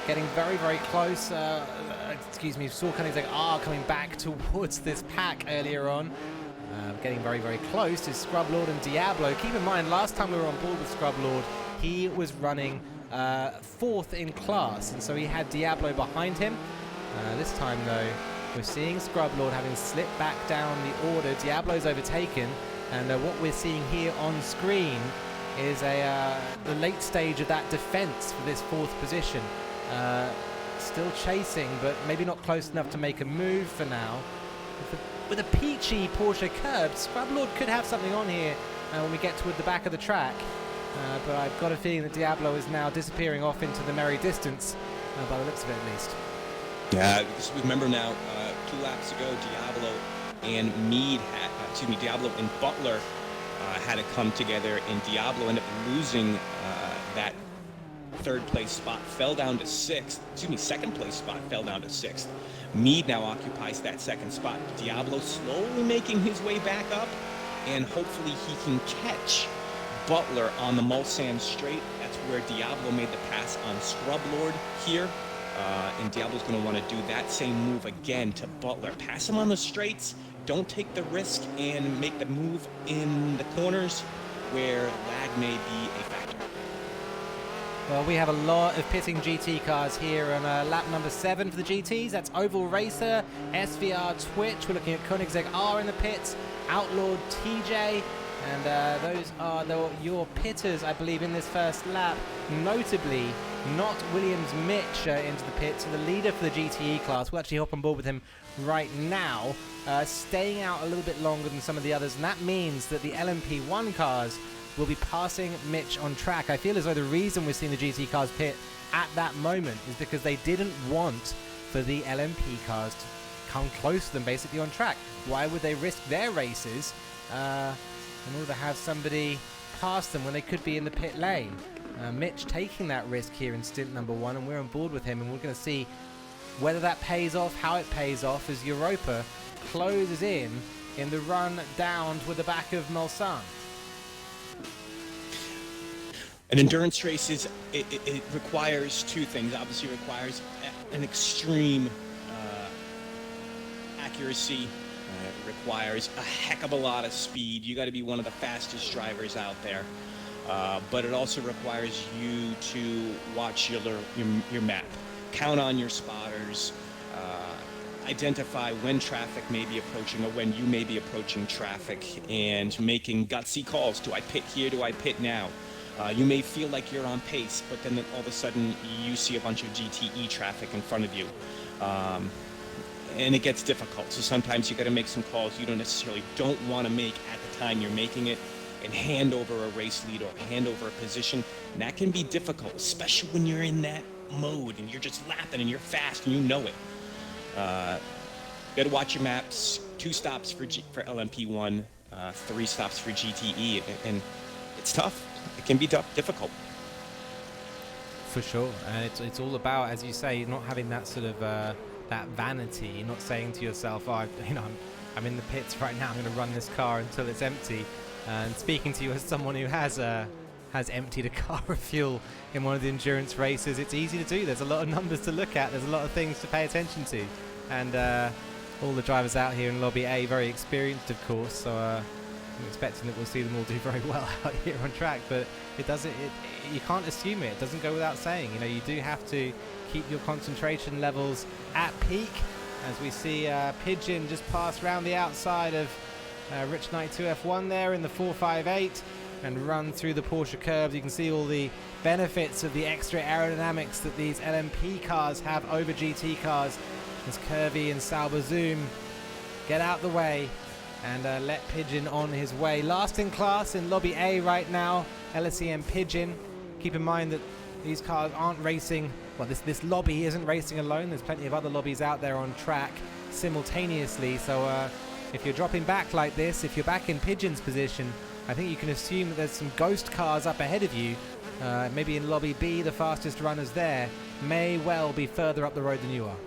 getting very, very close. We saw Koenigsegg coming back towards this pack earlier on. Getting very, very close to Scrublord and Diablo. Keep in mind, last time we were on board with Scrublord, he was running 4th in class, and so he had Diablo behind him. This time, though, we're seeing Scrublord having slipped back down the order. Diablo's overtaken. And what we're seeing here on screen is the late stage of that defense for this 4th position. Still chasing, but maybe not close enough to make a move for now. With with a peachy Porsche curb. Scrublord could have something on here when we get toward the back of the track. But I've got a feeling that Diablo is now disappearing off into the merry distance, by the looks of it at least. Yeah, because remember now, 2 laps ago, Diablo and Diablo and Butler had to come together, and Diablo ended up losing that third place spot, fell down to second place spot, fell down to 6th. Mead now occupies that second spot. Diablo slowly making his way back up, and hopefully he can catch Butler on the Mulsanne straight. That's where Diablo made the pass on Scrublord here. And Diablo's going to want to do that same move again to Butler. Pass him on the straights. Don't take the risk and make the move in the corners where lag may be a factor. Well, we have a lot of pitting GT cars here on lap number 7 for the GTs. That's Oval Racer, SVR Twitch. We're looking at Koenigsegg R in the pits, Outlawed TJ. And those are your pitters, I believe, in this first lap. Notably, not Williams Mitch into the pits. So the leader for the GTE class. We'll actually hop on board with him right now, staying out a little bit longer than some of the others. And that means that the LMP1 cars will be passing Mitch on track. I feel as though the reason we're seeing the GT cars pit at that moment is because they didn't want for the LMP cars to come close to them basically on track. Why would they risk their races in order to have somebody pass them when they could be in the pit lane? Mitch taking that risk here in stint number 1, and we're on board with him, and we're going to see whether that pays off, how it pays off as Europa closes in the run down to the back of Mulsanne. An endurance race it requires 2 things. Obviously, it requires an extreme accuracy. It requires a heck of a lot of speed. You got to be one of the fastest drivers out there. But it also requires you to watch your map, count on your spotters, identify when traffic may be approaching or when you may be approaching traffic, and making gutsy calls. Do I pit here? Do I pit now? You may feel like you're on pace, but then all of a sudden you see a bunch of GTE traffic in front of you. And it gets difficult. So sometimes you got to make some calls you don't want to make at the time you're making it, and hand over a race lead or hand over a position. And that can be difficult, especially when you're in that mode and you're just lapping and you're fast and you know it. Got to watch your maps. 2 stops for LMP1, 3 stops for GTE, and it's tough. It can be difficult. For sure, and it's all about, as you say, not having that sort of that vanity. You're not saying to yourself, "Oh, I'm in the pits right now. I'm going to run this car until it's empty." And speaking to you as someone who has emptied a car of fuel in one of the endurance races, it's easy to do. There's a lot of numbers to look at. There's a lot of things to pay attention to, and all the drivers out here in Lobby A very experienced, of course. So I'm expecting that we'll see them all do very well out here on track. But you can't assume it. It doesn't go without saying. You do have to keep your concentration levels at peak. As we see Pigeon just pass round the outside of Rich Knight 2F1 there in the 458 and run through the Porsche curbs. You can see all the benefits of the extra aerodynamics that these LMP cars have over GT cars. As Curvy and Sauber Zoom get out the way and let Pigeon on his way. Last in class in Lobby A right now, LSEM Pigeon. Keep in mind that these cars aren't racing, well, this lobby isn't racing alone. There's plenty of other lobbies out there on track simultaneously. So if you're dropping back like this, if you're back in Pigeon's position, I think you can assume that there's some ghost cars up ahead of you. Maybe in Lobby B, the fastest runners there may well be further up the road than you are.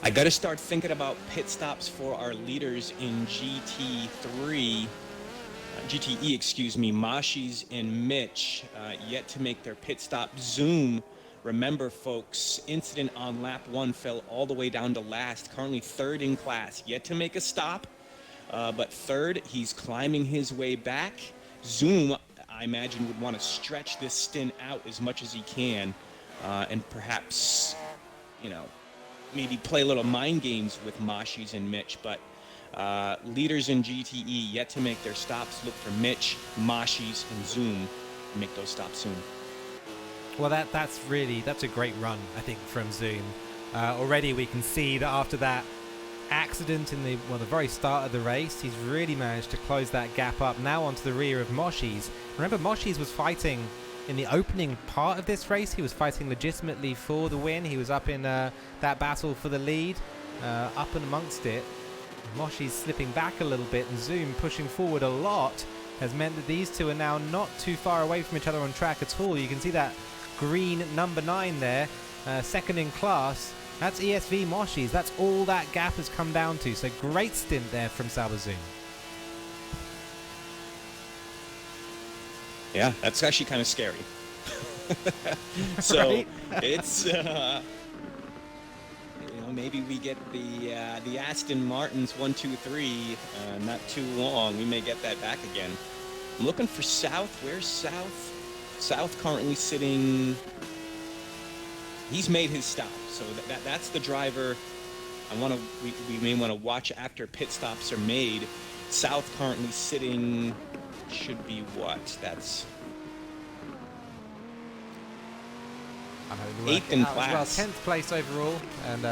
I got to start thinking about pit stops for our leaders in GT3. GTE, excuse me, Mashis and Mitch, yet to make their pit stop. Zoom, remember folks, incident on lap 1, fell all the way down to last, currently 3rd in class, yet to make a stop, but 3rd, he's climbing his way back. Zoom, I imagine, would want to stretch this stint out as much as he can, and perhaps, maybe play a little mind games with Mashis and Mitch, but leaders in GTE yet to make their stops. Look for Mitch, Mashis, and Zoom to make those stops soon. Well, that's a great run, I think, from Zoom. Already we can see that after that accident in the very start of the race. He's really managed to close that gap up now onto the rear of Moshi's. Remember, Moshi's was fighting in the opening part of this race. He was fighting legitimately for the win. He was up in that battle for the lead, up and amongst it. Moshi's slipping back a little bit, and Zoom pushing forward a lot has meant that these two are now not too far away from each other on track at all. You can see that green number 9 there, second in class. That's ESV Moshi's. That's all that gap has come down to. So great stint there from Sauber Zoom. Yeah, that's actually kind of scary. So Right? it's maybe we get the Aston Martins 1, 2, 3 not too long. We may get that back again. I'm looking for South. Where's South? South currently sitting. He's made his stop, so that's the driver. We may want to watch after pit stops are made. South currently sitting. Should be what? That's 8th in class. Well, 10th place overall, and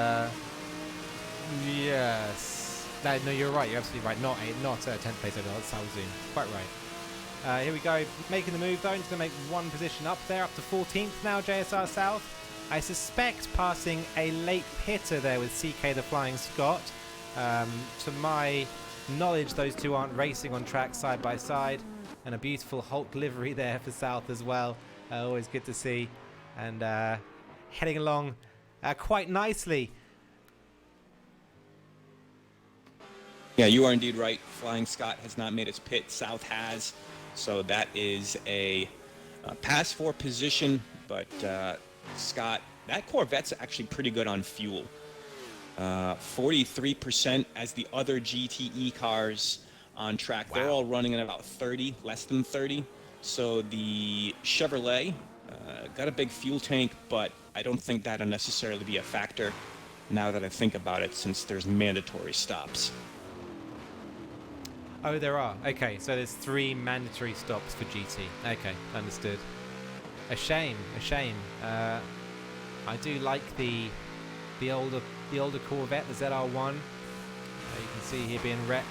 yes, no, you're right. You're absolutely right. Not 10th place overall. That's Sauber Zoom. Quite right. Here we go, making the move though. He's going to make one position up there, up to 14th now. JSR South. I suspect passing a late pitter there with CK the Flying Scot. To my knowledge, those two aren't racing on track side by side. And a beautiful Hulk livery there for South as well. Always good to see. And heading along quite nicely. Yeah, you are indeed right. Flying Scot has not made its pit. South has. So that is a pass for position. But Scott, that Corvette's actually pretty good on fuel. 43% as the other GTE cars on track. Wow. They're all running at about 30, less than 30. So the Chevrolet got a big fuel tank, but I don't think that'll necessarily be a factor now that I think about it, since there's mandatory stops. Oh, there are. Okay, so there's 3 mandatory stops for GT. Okay, understood. A shame. I do like the older Corvette, the ZR1. You can see here being wrecked.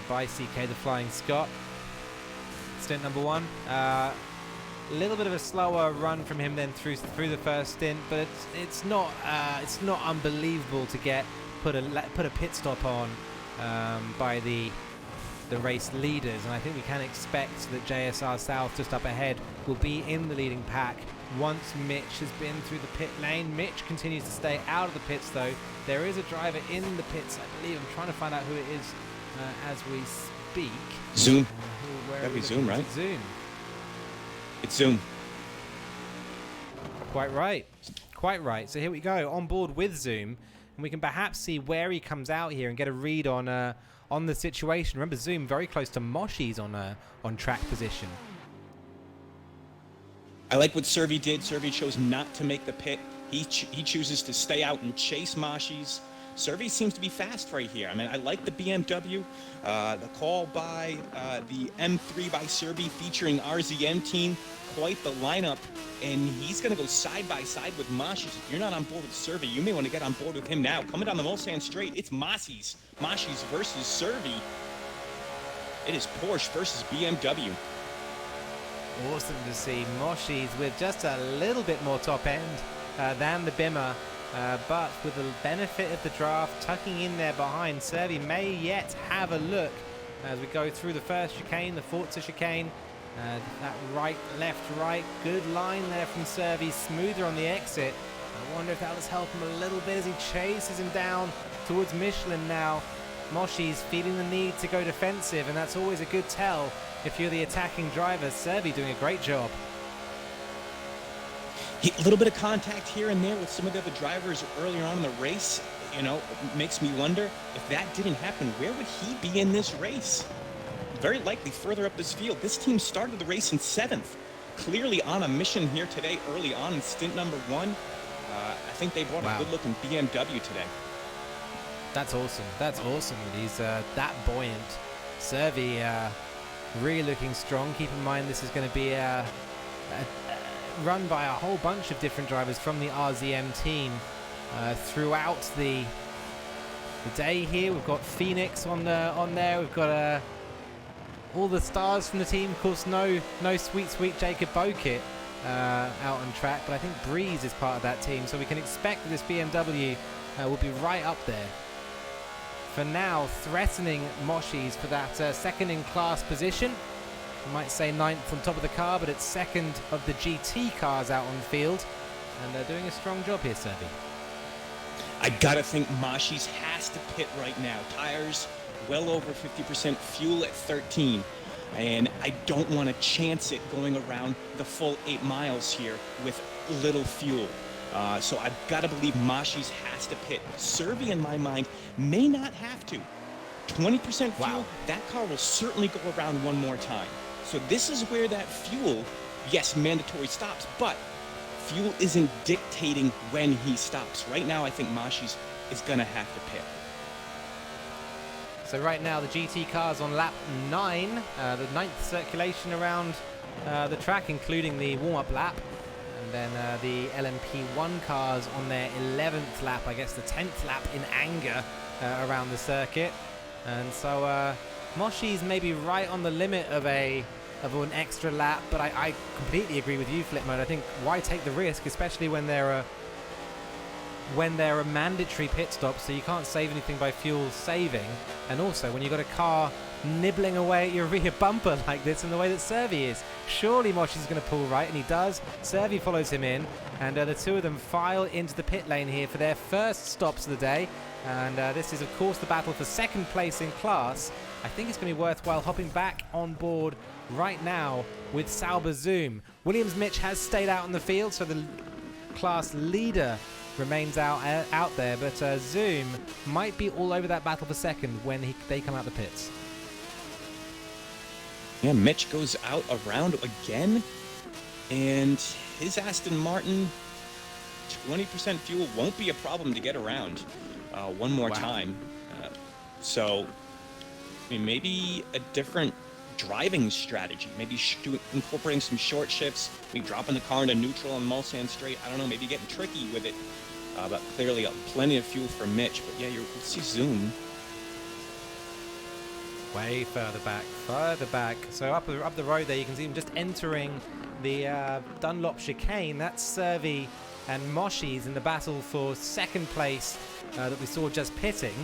By CK the Flying Scot. Stint number 1. A little bit of a slower run from him then through the first stint, but it's not unbelievable to get put a pit stop on by the race leaders, and I think we can expect that JSR South just up ahead will be in the leading pack once Mitch has been through the pit lane. Mitch continues to stay out of the pits though. There is a driver in the pits, I believe. I'm trying to find out who it is as we speak. Zoom. That'd be Zoom, right? Zoom. It's Zoom. Quite right. So here we go, on board with Zoom, and we can perhaps see where he comes out here and get a read on the situation. Remember, Zoom very close to Moshi's on track position. I like what Servi did. Servi chose not to make the pit. He chooses to stay out and chase Moshi's. Servi seems to be fast right here. I mean, I like the BMW, the call by the M3 by Servi featuring RZM team. Quite the lineup, and he's going to go side by side with Moshi's. If you're not on board with Servi, you may want to get on board with him now. Coming down the Mulsanne straight, it's Moshi's versus Servi. It is Porsche versus BMW. Awesome to see Moshi's with just a little bit more top end than the Bimmer, but with the benefit of the draft tucking in there behind. Servi may yet have a look as we go through the first chicane, the Forza chicane. That right, left, right, good line there from Servi, smoother on the exit. I wonder if that'll just help him a little bit as he chases him down towards Michelin now. Moshi's feeling the need to go defensive, and that's always a good tell if you're the attacking driver. Servi doing a great job. A little bit of contact here and there with some of the other drivers earlier on in the race, makes me wonder if that didn't happen, where would he be in this race? Very likely further up this field. This team started the race in 7th. Clearly on a mission here today, early on in stint number 1. I think they brought a good-looking BMW today. That's awesome. He's that buoyant. Servi really looking strong. Keep in mind this is going to be run by a whole bunch of different drivers from the RZM team. throughout the day here. We've got Phoenix on there. We've got all the stars from the team. Of course, no sweet Jacob Bokit out on track, but I think Breeze is part of that team, so we can expect that this BMW will be right up there. For now, threatening Moshies for that second in class position. You might say ninth on top of the car, but it's second of the GT cars out on the field, and they're doing a strong job here, Serbi. I gotta think Moshies has to pit right now. Tires well over 50%, fuel at 13. And I don't want to chance it going around the full 8 miles here with little fuel. So I've got to believe Moshies has to pit. Servi, in my mind, may not have to. 20% fuel, wow. That car will certainly go around one more time. So this is where that fuel, yes, mandatory stops, but fuel isn't dictating when he stops. Right now, I think Moshies is going to have to pit. So right now the GT cars on lap 9, the 9th circulation around the track, including the warm-up lap. And then the LMP1 cars on their 11th lap, I guess the 10th lap in anger around the circuit. And so Moshies may be right on the limit of an extra lap, but I completely agree with you, Flipmode. I think why take the risk, especially when there are mandatory pit stops, so you can't save anything by fuel saving, and also when you've got a car nibbling away at your rear bumper like this in the way that Servi is. Surely Moshies is going to pull right, and he does. Servi follows him in, and the two of them file into the pit lane here for their first stops of the day, and this is of course the battle for second place in class. I think it's going to be worthwhile hopping back on board right now with Sauber Zoom. Williams Mitch has stayed out in the field, so the class leader remains out there, but Zoom might be all over that battle for second when they come out the pits. Yeah, Mitch goes out around again, and his Aston Martin, 20% fuel won't be a problem to get around one more time. So, I mean, maybe a different driving strategy, maybe incorporating some short shifts, maybe dropping the car into neutral on Mulsanne straight. I don't know, maybe getting tricky with it. But clearly plenty of fuel for Mitch. But yeah, you'll see Zoom way further back. So up the road there, you can see him just entering the Dunlop chicane. That's Servi and Moshies in the battle for second place that we saw just pitting.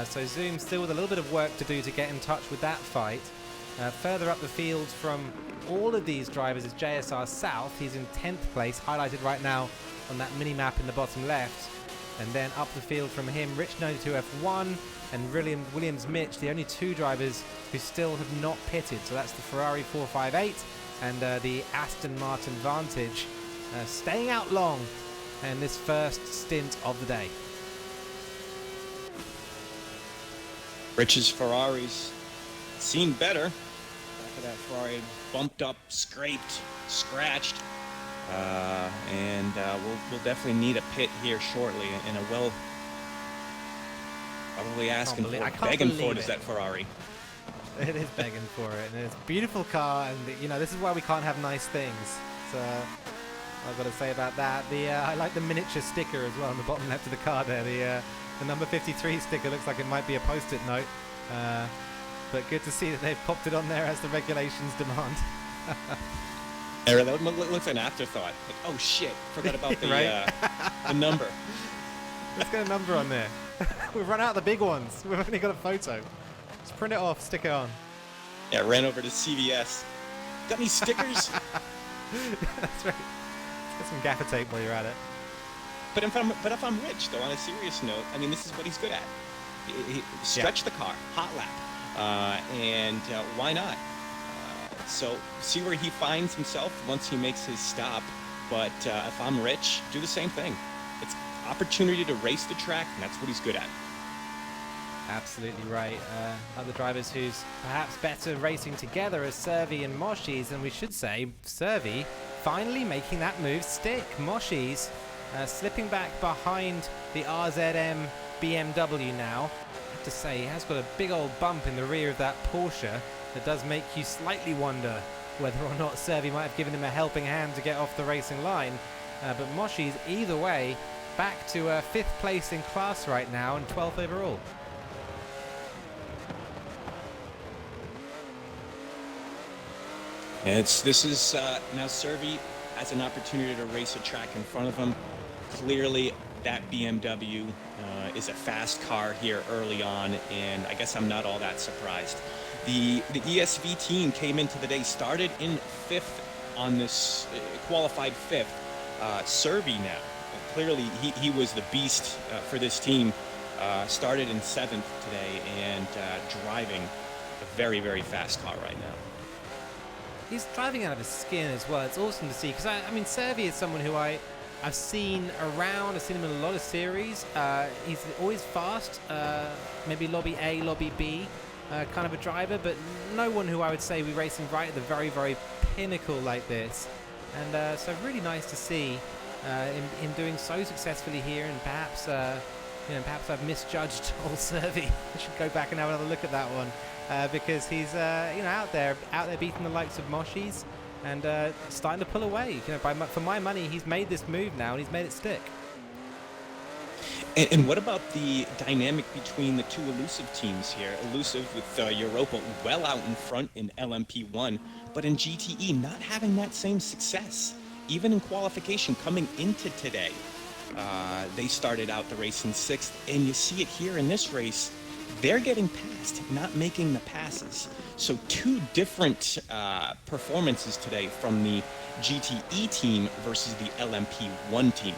So Zoom still with a little bit of work to do to get in touch with that fight. Further up the field from all of these drivers is JSR South. He's in 10th place, highlighted right now on that mini-map in the bottom left. And then up the field from him, Rich 92 F1 and Williams Mitch, the only two drivers who still have not pitted. So that's the Ferrari 458 and the Aston Martin Vantage, staying out long in this first stint of the day. Rich's Ferrari's seen better. Back of that Ferrari bumped up, scraped, scratched. And we'll definitely need a pit here shortly, and probably asking for it, begging for it is that Ferrari. It is begging for it, and it's a beautiful car, and this is why we can't have nice things. So I've got to say about that. I like the miniature sticker as well on the bottom left of the car there. The number 53 sticker looks like it might be a post-it note, but good to see that they've popped it on there as the regulations demand. That looks like an afterthought. Like, oh shit, forgot about the the number. Let's get a number on there. We've run out of the big ones. We've only got a photo. Just print it off, stick it on. Yeah, ran over to CVS. Got any stickers? That's right. Let's get some gaffer tape while you're at it. But if I'm Rich, though, on a serious note, I mean, this is what he's good at. He stretch the car, hot lap, and why not? So see where he finds himself once he makes his stop. But if I'm Rich, do the same thing. It's opportunity to race the track, and that's what he's good at. Absolutely right. Other drivers who's perhaps better racing together are Servi and Moshies, and we should say Servi finally making that move stick. Moshies slipping back behind the RZM BMW now. I have to say, he has got a big old bump in the rear of that Porsche that does make you slightly wonder whether or not Servi might have given him a helping hand to get off the racing line. But Moshies, either way, back to 5th place in class right now and 12th overall. This is now Servi has an opportunity to race a track in front of him. Clearly, that BMW is a fast car here early on, and I guess I'm not all that surprised. The ESV team came into the day, started in 5th on this, qualified 5th. Servi now, clearly he was the beast for this team. Started in 7th today and driving a very, very fast car right now. He's driving out of his skin as well. It's awesome to see because I mean, Servi is someone who I've seen around. I've seen him in a lot of series. He's always fast, maybe lobby A, lobby B kind of a driver, but no one who I would say we're racing right at the very, very pinnacle like this. And so really nice to see him doing so successfully here. And perhaps, perhaps I've misjudged old Servi. I should go back and have another look at that one. Because he's out there beating the likes of Moshi's and starting to pull away. For my money, he's made this move now and he's made it stick. And what about the dynamic between the two Elusive teams here? Elusive with Europa well out in front in LMP1, but in GTE not having that same success. Even in qualification coming into today, they started out the race in 6th, and you see it here in this race. They're getting past, not making the passes. So 2 different performances today from the GTE team versus the LMP1 team.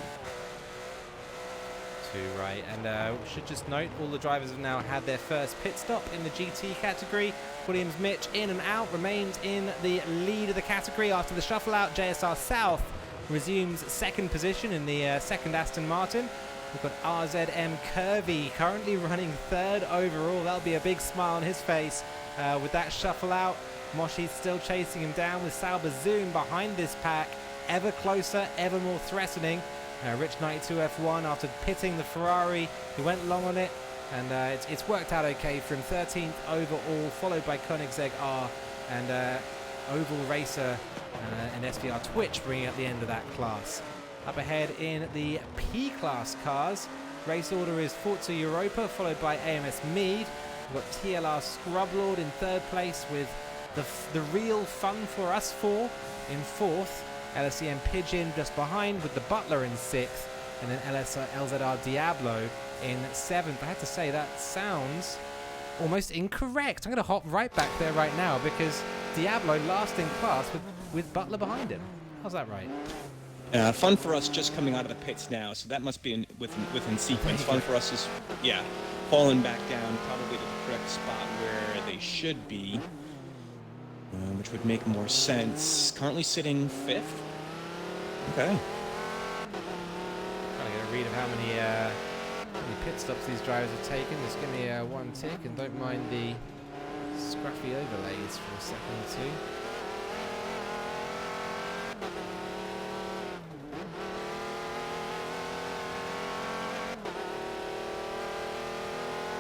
Right, and we should just note all the drivers have now had their first pit stop in the GT category. Williams Mitch in and out, remains in the lead of the category after the shuffle out. JSR South resumes 2nd position in the 2nd Aston Martin. We've got RZM Curvy currently running 3rd overall. That'll be a big smile on his face with that shuffle out. Moshi's still chasing him down with Sauber Zoom behind this pack. Ever closer, ever more threatening. Rich 92 F1 after pitting the Ferrari. He went long on it and it's worked out okay for him. 13th overall, followed by Koenigsegg R and Oval Racer and SVR Twitch bringing up the end of that class. Up ahead in the P-Class cars, race order is Forza Europa, followed by AMS Mead. We've got TLR Scrublord in 3rd place with the real fun for us 4 in 4th. LSEM Pigeon just behind with the Butler in 6th. And then LZR Diablo in 7th. I have to say that sounds almost incorrect. I'm going to hop right back there right now because Diablo last in class with Butler behind him. How's that right? Fun for us just coming out of the pits now, so that must be within sequence. Fun for us is, falling back down probably to the correct spot where they should be, which would make more sense. Currently sitting 5th. Okay. Trying to get a read of how many pit stops these drivers have taken. Just give me one tick and don't mind the scruffy overlays for a second or two.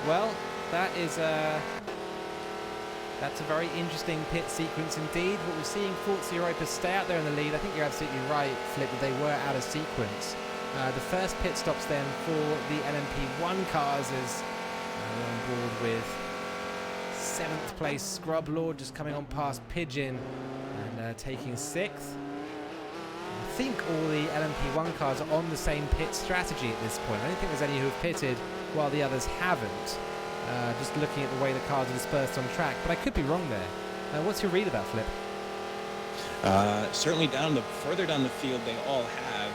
Well, that's a very interesting pit sequence indeed. But we're seeing Forza Europa stay out there in the lead. I think you're absolutely right, Flip, that they were out of sequence. The first pit stops then for the LMP1 cars is on board with 7th place Scrublord just coming on past Pigeon and taking 6th. I think all the LMP1 cars are on the same pit strategy at this point. I don't think there's any who have pitted while the others haven't. Just looking at the way the cars are dispersed on track, but I could be wrong there. What's your read of that, Flip? Certainly further down the field, they all have.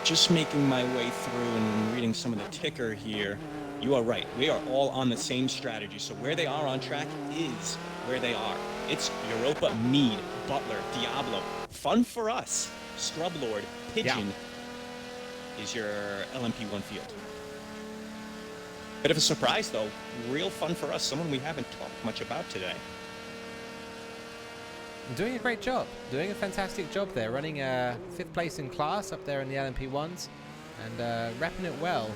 Just making my way through and reading some of the ticker here. You are right. We are all on the same strategy. So where they are on track is where they are. It's Europa, Mead, Butler, Diablo. Fun for us. Scrublord, Pigeon is your LMP1 field. Bit of a surprise, though. Real fun for us. Someone we haven't talked much about today. Doing a great job. Doing a fantastic job there. Running 5th place in class up there in the LMP1s and repping it well.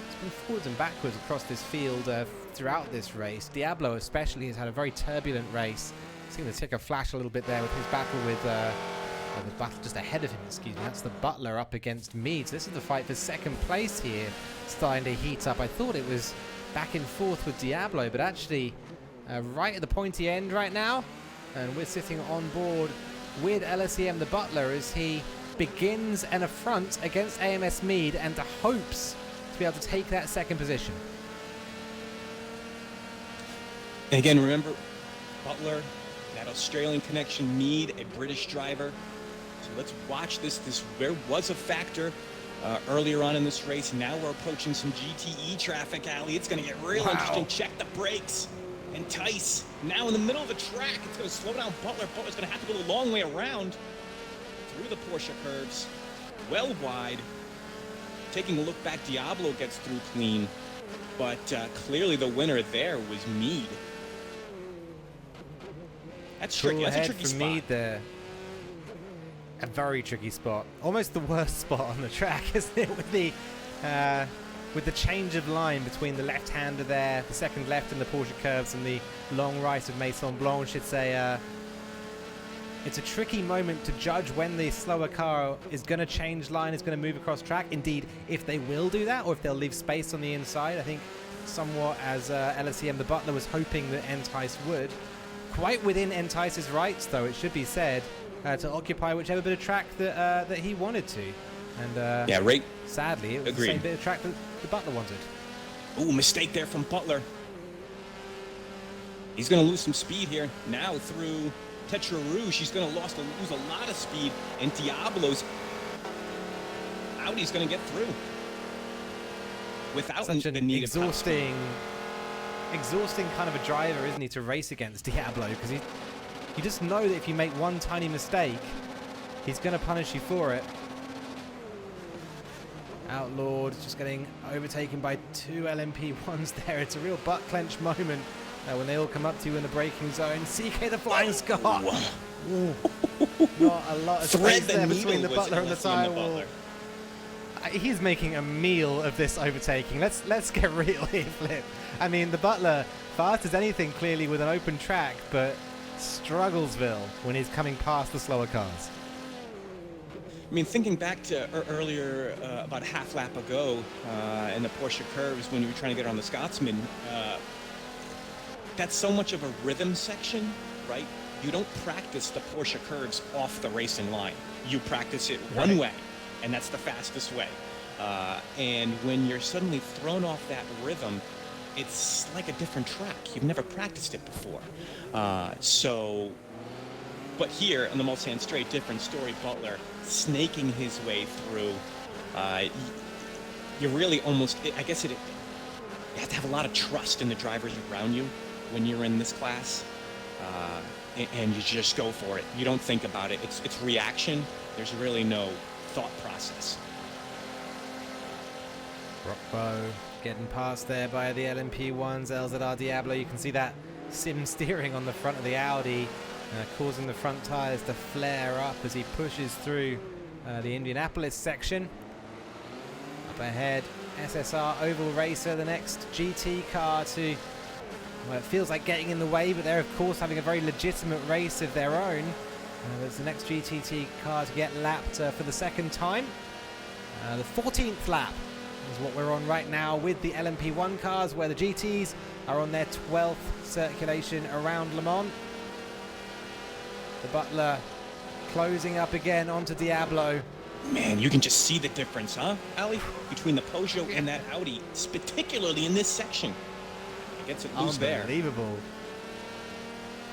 It's been forwards and backwards across this field throughout this race. Diablo especially has had a very turbulent race. Seen the ticker flash a little bit there with his battle with The battle just ahead of him, excuse me. That's the Butler up against Mead. So this is the fight for second place here, starting to heat up. I thought it was back and forth with Diablo, but actually right at the pointy end right now. And we're sitting on board with LSEM the Butler as he begins an affront against AMS Mead and hopes to be able to take that second position. And again, remember, Butler, that Australian connection, Mead, a British driver. So let's watch this. There was a factor earlier on in this race. Now we're approaching some GTE traffic, Ali. It's going to get real interesting. Check the brakes. Entice. Now in the middle of the track, it's going to slow down Butler. Butler's going to have to go the long way around through the Porsche curves. Well wide. Taking a look back, Diablo gets through clean. But clearly the winner there was Mead. That's tricky. That's a tricky spot. Mead there. A very tricky spot. Almost the worst spot on the track, isn't it? With the change of line between the left-hander there, the second left in the Porsche curves, and the long right of Maison Blanche. It's a tricky moment to judge when the slower car is going to change line, is going to move across track. Indeed, if they will do that, or if they'll leave space on the inside. I think somewhat as LSEM the Butler was hoping that Entice would. Quite within Entice's rights, though, it should be said, to occupy whichever bit of track that he wanted to. And yeah, right. Sadly, it was the same bit of track that the Butler wanted. Ooh, mistake there from Butler. He's going to lose some speed here. Now through Tetra Rouge, he's going to lose a lot of speed. And Diablo's Audi's going to get through without such an the need exhausting kind of a driver, isn't he, to race against Diablo? Because you just know that if you make one tiny mistake, he's going to punish you for it. Outlawed just getting overtaken by two LMP1s there. It's a real butt clench moment when they all come up to you in the braking zone. CK the Flying Scot. Not a lot of space there between the Butler and the tyre wall. He's making a meal of this overtaking. Let's get real here, Flip. I mean, the Butler, fast as anything, clearly with an open track, but strugglesville when he's coming past the slower cars. I mean, thinking back to earlier, about a half lap ago, in the Porsche curves when you were trying to get around the Scotsman, that's so much of a rhythm section, right? You don't practice the Porsche curves off the racing line. You practice it one way, and that's the fastest way. And when you're suddenly thrown off that rhythm, it's like a different track. You've never practiced it before. But here on the Mulsanne Straight, different story. Butler snaking his way through. You really almost, I guess you have to have a lot of trust in the drivers around you when you're in this class, and you just go for it. You don't think about it. It's reaction. There's really no thought process. Rockbow getting past there by the LMP1s, LZR Diablo. You can see that sim steering on the front of the Audi, causing the front tires to flare up as he pushes through the Indianapolis section. Up ahead, SSR Oval Racer, the next GT car to, well, it feels like getting in the way, but they're of course having a very legitimate race of their own. It's the next GTT car to get lapped for the second time. The 14th lap is what we're on right now with the LMP1 cars, where the GTs are on their 12th circulation around Le Mans. The Butler closing up again onto Diablo. Man, you can just see the difference, huh, Ali? Between the Peugeot and that Audi, particularly in this section. It gets it loose there. Unbelievable.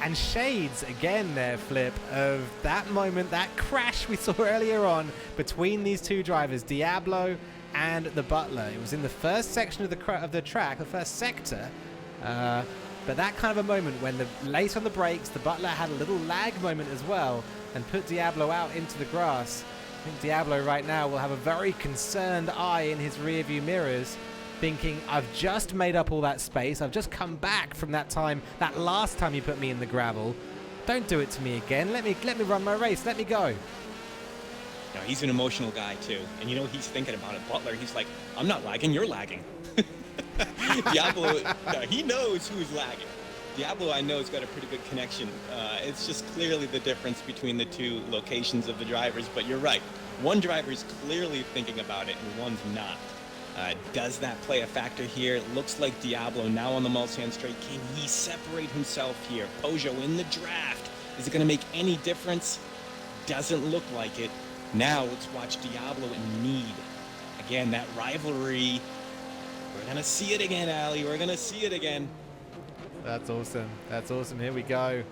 And shades again there, Flip, of that moment, that crash we saw earlier on between these two drivers, Diablo and the Butler. It was in the first section of the track, the first sector. But that kind of a moment when late on the brakes, the Butler had a little lag moment as well and put Diablo out into the grass. I think Diablo right now will have a very concerned eye in his rear view mirrors, thinking, I've just made up all that space. I've just come back from that last time you put me in the gravel. Don't do it to me again. Let me run my race. Let me go. No, he's an emotional guy too. And you know, he's thinking about it. Butler, he's like, I'm not lagging, you're lagging. Diablo, no, he knows who's lagging. Diablo, I know, has got a pretty good connection. It's just clearly the difference between the two locations of the drivers, but you're right. One driver is clearly thinking about it, and one's not. Does that play a factor here? It looks like Diablo now on the Mulsanne straight. Can he separate himself here? Peugeot in the draft. Is it going to make any difference? Doesn't look like it. Now let's watch Diablo and Mead. Again, that rivalry. We're going to see it again, Ali. We're going to see it again. That's awesome. That's awesome. Here we go.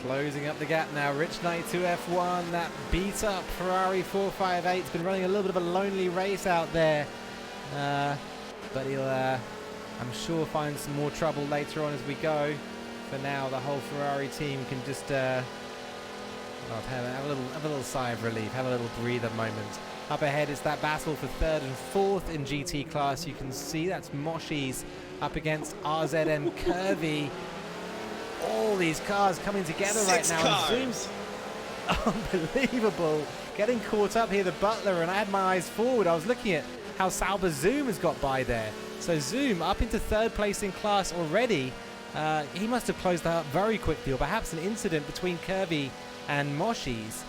Closing up the gap now. Rich 92 F1. That beat up Ferrari 458. It's been running a little bit of a lonely race out there. But he'll, I'm sure, find some more trouble later on as we go. For now, the whole Ferrari team can just have a little sigh of relief, have a little breather moment. Up ahead is that battle for third and fourth in GT class. You can see that's Moshi's up against RZN Curvy. All these cars coming together right now. Cars. Unbelievable. Getting caught up here, the Butler, and I had my eyes forward. I was looking at how Sauber Zoom has got by there. So Zoom up into third place in class already. He must have closed that up very quickly, or perhaps an incident between Curvy and Moshi's,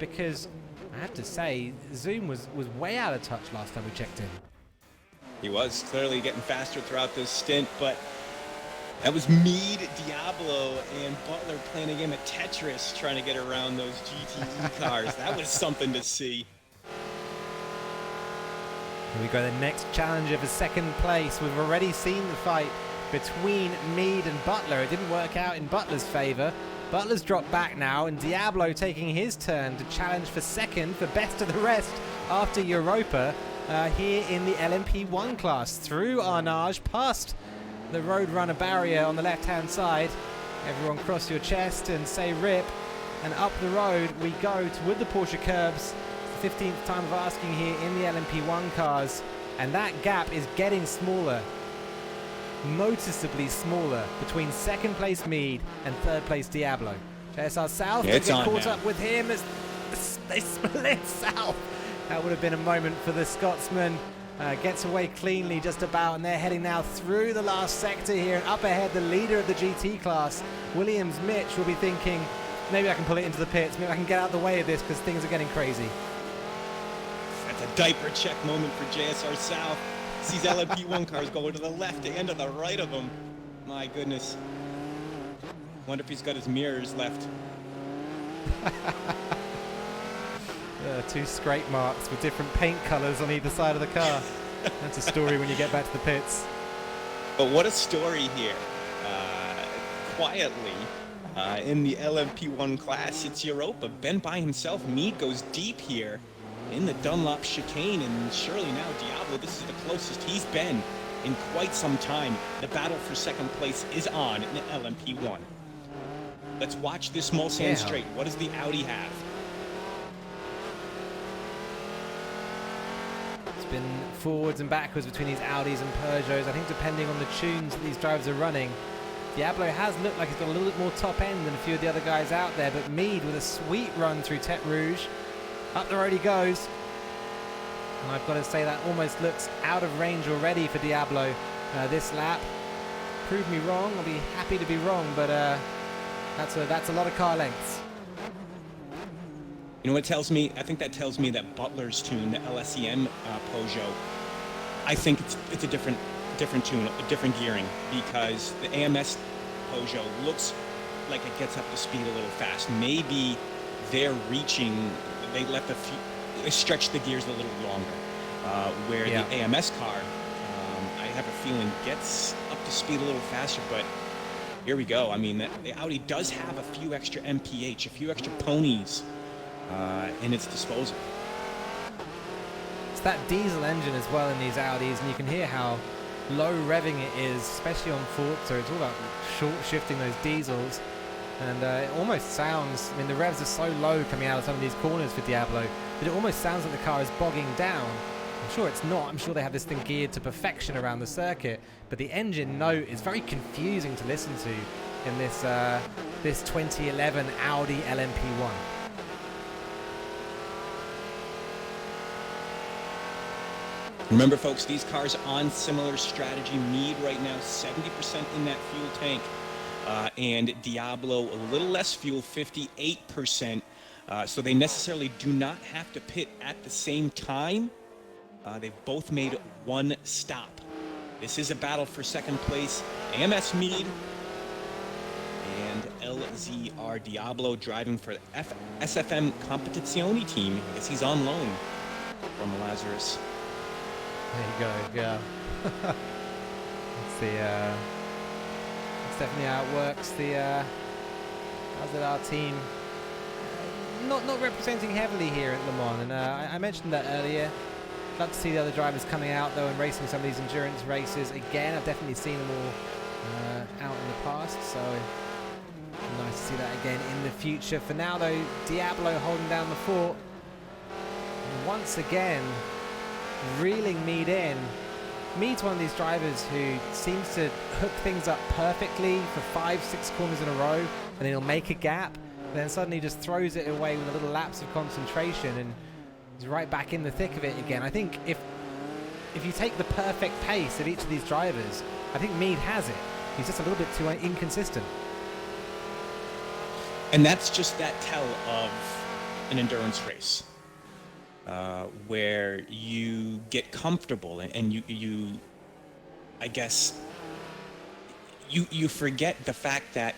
because I have to say, Zoom was way out of touch last time we checked in. He was clearly getting faster throughout this stint, but that was Mead, Diablo, and Butler playing a game of Tetris trying to get around those GTE cars. That was something to see. Here we go, the next challenger for second place. We've already seen the fight between Mead and Butler. It didn't work out in Butler's favour. Butler's dropped back now, and Diablo taking his turn to challenge for second for best of the rest after Europa here in the LMP1 class. Through Arnage, past the Roadrunner barrier on the left-hand side. Everyone cross your chest and say rip. And up the road we go toward the Porsche curbs. 15th time of asking here in the LMP1 cars, and that gap is getting smaller, noticeably smaller, between second place Mead and third place Diablo. JSR South get caught up with him as they split south. That would have been a moment for the Scotsman. Gets away cleanly just about, and they're heading now through the last sector here, and up ahead the leader of the GT class, Williams Mitch, will be thinking, maybe I can pull it into the pits, maybe I can get out of the way of this because things are getting crazy. That's a diaper check moment for JSR South. Sees LMP1 cars going to the left and to the right of him. My goodness. Wonder if he's got his mirrors left. Two scrape marks with different paint colours on either side of the car. That's a story when you get back to the pits. But what a story here. Quietly, in the LMP1 class, it's Europa. Ben by himself. Mead goes deep here in the Dunlop chicane, and surely now Diablo, this is the closest he's been in quite some time. The battle for second place is on in the LMP1. Let's watch this Mulsanne straight. What does the Audi have? It's been forwards and backwards between these Audis and Peugeots. I think depending on the tunes that these drivers are running, Diablo has looked like he's got a little bit more top end than a few of the other guys out there, but Mead with a sweet run through Tete Rouge. Up the road he goes. And I've got to say that almost looks out of range already for Diablo this lap. Prove me wrong, I'll be happy to be wrong, but that's a lot of car lengths. You know what it tells me? I think that tells me that Butler's tune, the LSEM Peugeot, I think it's a different tune, a different gearing, because the AMS Peugeot looks like it gets up to speed a little fast. Maybe they're reaching, they stretch the gears a little longer, where the AMS car, I have a feeling, gets up to speed a little faster, but here we go. I mean, the Audi does have a few extra MPH, a few extra ponies in its disposal. It's that diesel engine as well in these Audis, and you can hear how low revving it is, especially on Forza. It's all about short shifting those diesels, and it almost sounds, I mean, the revs are so low coming out of some of these corners for Diablo that it almost sounds like the car is bogging down. I'm sure it's not. I'm sure they have this thing geared to perfection around the circuit, but the engine note is very confusing to listen to in this this 2011 Audi LMP1. Remember, folks, these cars on similar strategy. Mead right now 70% in that fuel tank. and Diablo a little less fuel, 58%. So they necessarily do not have to pit at the same time. They've both made one stop. This is a battle for second place. AMS Mead and LZR Diablo driving for the SFM Competizione team. I guess he's on loan from Lazarus. There you go, yeah. That's definitely how it works. The LZR team not representing heavily here at Le Mans, and I mentioned that earlier. Love to see the other drivers coming out though and racing some of these endurance races again. I've definitely seen them all out in the past, so nice to see that again in the future. For now though, Diablo holding down the fort. And once again, reeling Mead in. Mead's one of these drivers who seems to hook things up perfectly for 5-6 corners in a row, and then he'll make a gap, and then suddenly just throws it away with a little lapse of concentration, and he's right back in the thick of it again. I think if you take the perfect pace of each of these drivers, I think Mead has it. He's just a little bit too inconsistent. And that's just that tell of an endurance race, where you get comfortable and you I guess, you forget the fact that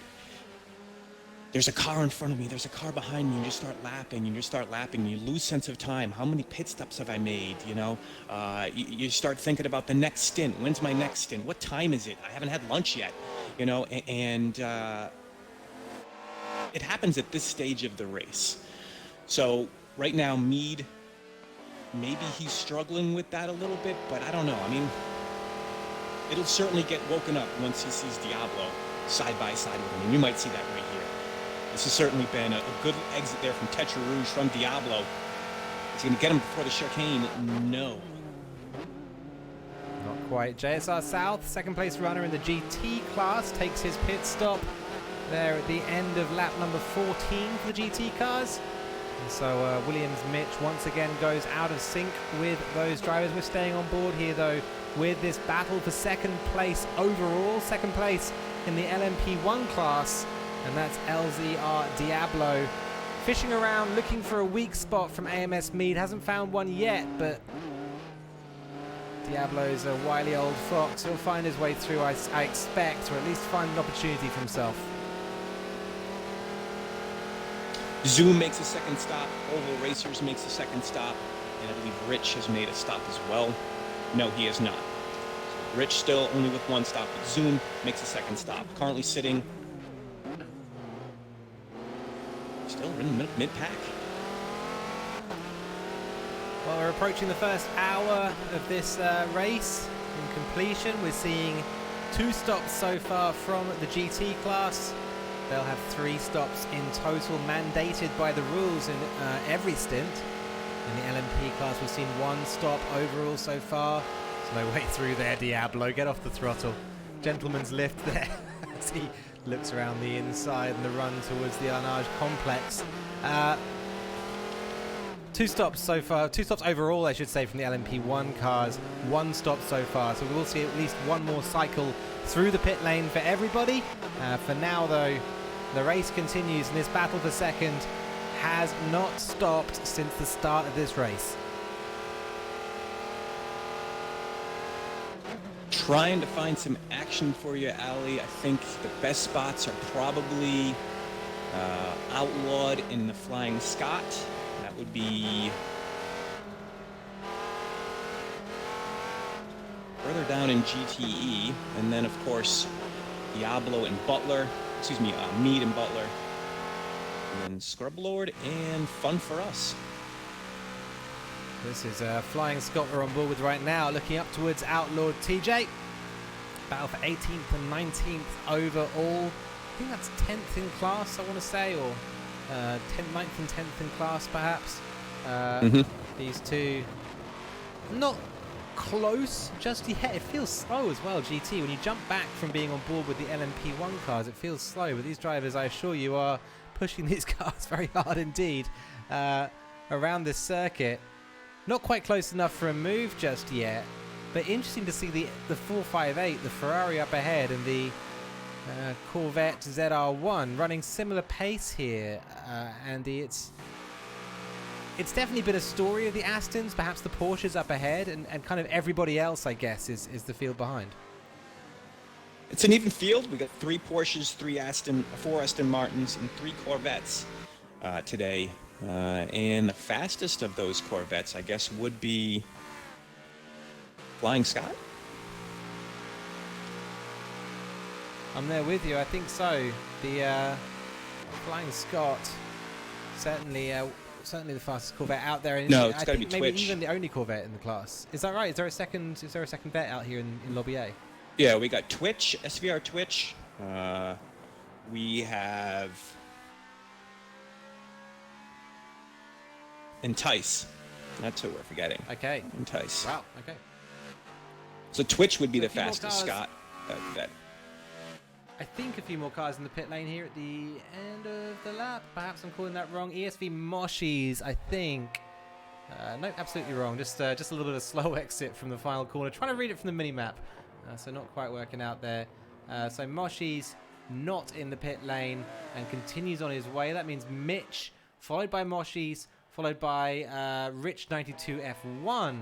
there's a car in front of me, there's a car behind me, and you start lapping, and you lose sense of time. How many pit stops have I made, you know? You start thinking about the next stint. When's my next stint? What time is it? I haven't had lunch yet, you know? And it happens at this stage of the race. So right now, Mead, maybe he's struggling with that a little bit, but I don't know. I mean, it'll certainly get woken up once he sees Diablo side by side with him, and you might see that right here. This has certainly been a good exit there from Tetra Rouge from Diablo. Is he going to get him before the chicane? No. Not quite. JSR South, second place runner in the GT class, takes his pit stop there at the end of lap number 14 for the GT cars. And so Williams Mitch once again goes out of sync with those drivers. We're staying on board here though with this battle for second place overall, second place in the LMP1 class. And that's LZR Diablo fishing around looking for a weak spot from AMS Mead. Hasn't found one yet, but Diablo's a wily old fox. He'll find his way through, I expect, or at least find an opportunity for himself. Zoom makes a second stop. Oval Racers makes a second stop. And I believe Rich has made a stop as well. No, he has not. So Rich still only with one stop, but Zoom makes a second stop. Currently sitting still in mid-pack. Well, we're approaching the first hour of this race in completion. We're seeing 2 stops so far from the GT class. They'll have 3 stops in total, mandated by the rules in every stint. In the LMP class, we've seen 1 stop overall so far. There's no way through there, Diablo. Get off the throttle. Gentleman's lift there as he looks around the inside and the run towards the Arnage complex. 2 stops so far, 2 stops overall, I should say, from the LMP1 cars. 1 stop so far, so we will see at least 1 more cycle through the pit lane for everybody. For now, though, the race continues, and this battle for second has not stopped since the start of this race. Trying to find some action for you, Ali. I think the best spots are probably Outlawed in the Flying Scot. That would be further down in GTE. And then, of course, Diablo and Butler. Excuse me, Mead and Butler. And then Scrub Lord and Fun for Us. This is Flying Scot we're on board with right now, looking up towards Outlawed TJ. Battle for 18th and 19th overall. I think that's 10th in class, I want to say, or 9th and 10th in class, perhaps. These two not close just yet. It feels slow as well, GT. When you jump back from being on board with the LMP1 cars, it feels slow. But these drivers, I assure you, are pushing these cars very hard indeed around this circuit. Not quite close enough for a move just yet, but interesting to see the 458, the Ferrari up ahead, and the Corvette ZR1 running similar pace here, Andy. It's definitely been a story of the Astons. Perhaps the Porsches up ahead, and kind of everybody else, I guess, is the field behind. It's an even field. We got 3 Porsches, 4 Aston Martins, and 3 Corvettes today. And the fastest of those Corvettes, I guess, would be Flying Scott. I'm there with you. I think so. The Flying Scott, certainly the fastest Corvette out there. And no, it's got to be maybe Twitch. Even the only Corvette in the class. Is that right? Is there a second vet out here in Lobby A? Yeah, we got Twitch, SVR Twitch. We have Entice. That's what we're forgetting. Okay. Entice. Wow. Okay. So Twitch would be So the fastest Scott vet. I think a few more cars in the pit lane here at the end of the lap. Perhaps I'm calling that wrong. ESV Moshies, I think. No, absolutely wrong. Just a little bit of slow exit from the final corner. Trying to read it from the mini-map. So not quite working out there. So Moshies not in the pit lane and continues on his way. That means Mitch, followed by Moshies, followed by Rich92F1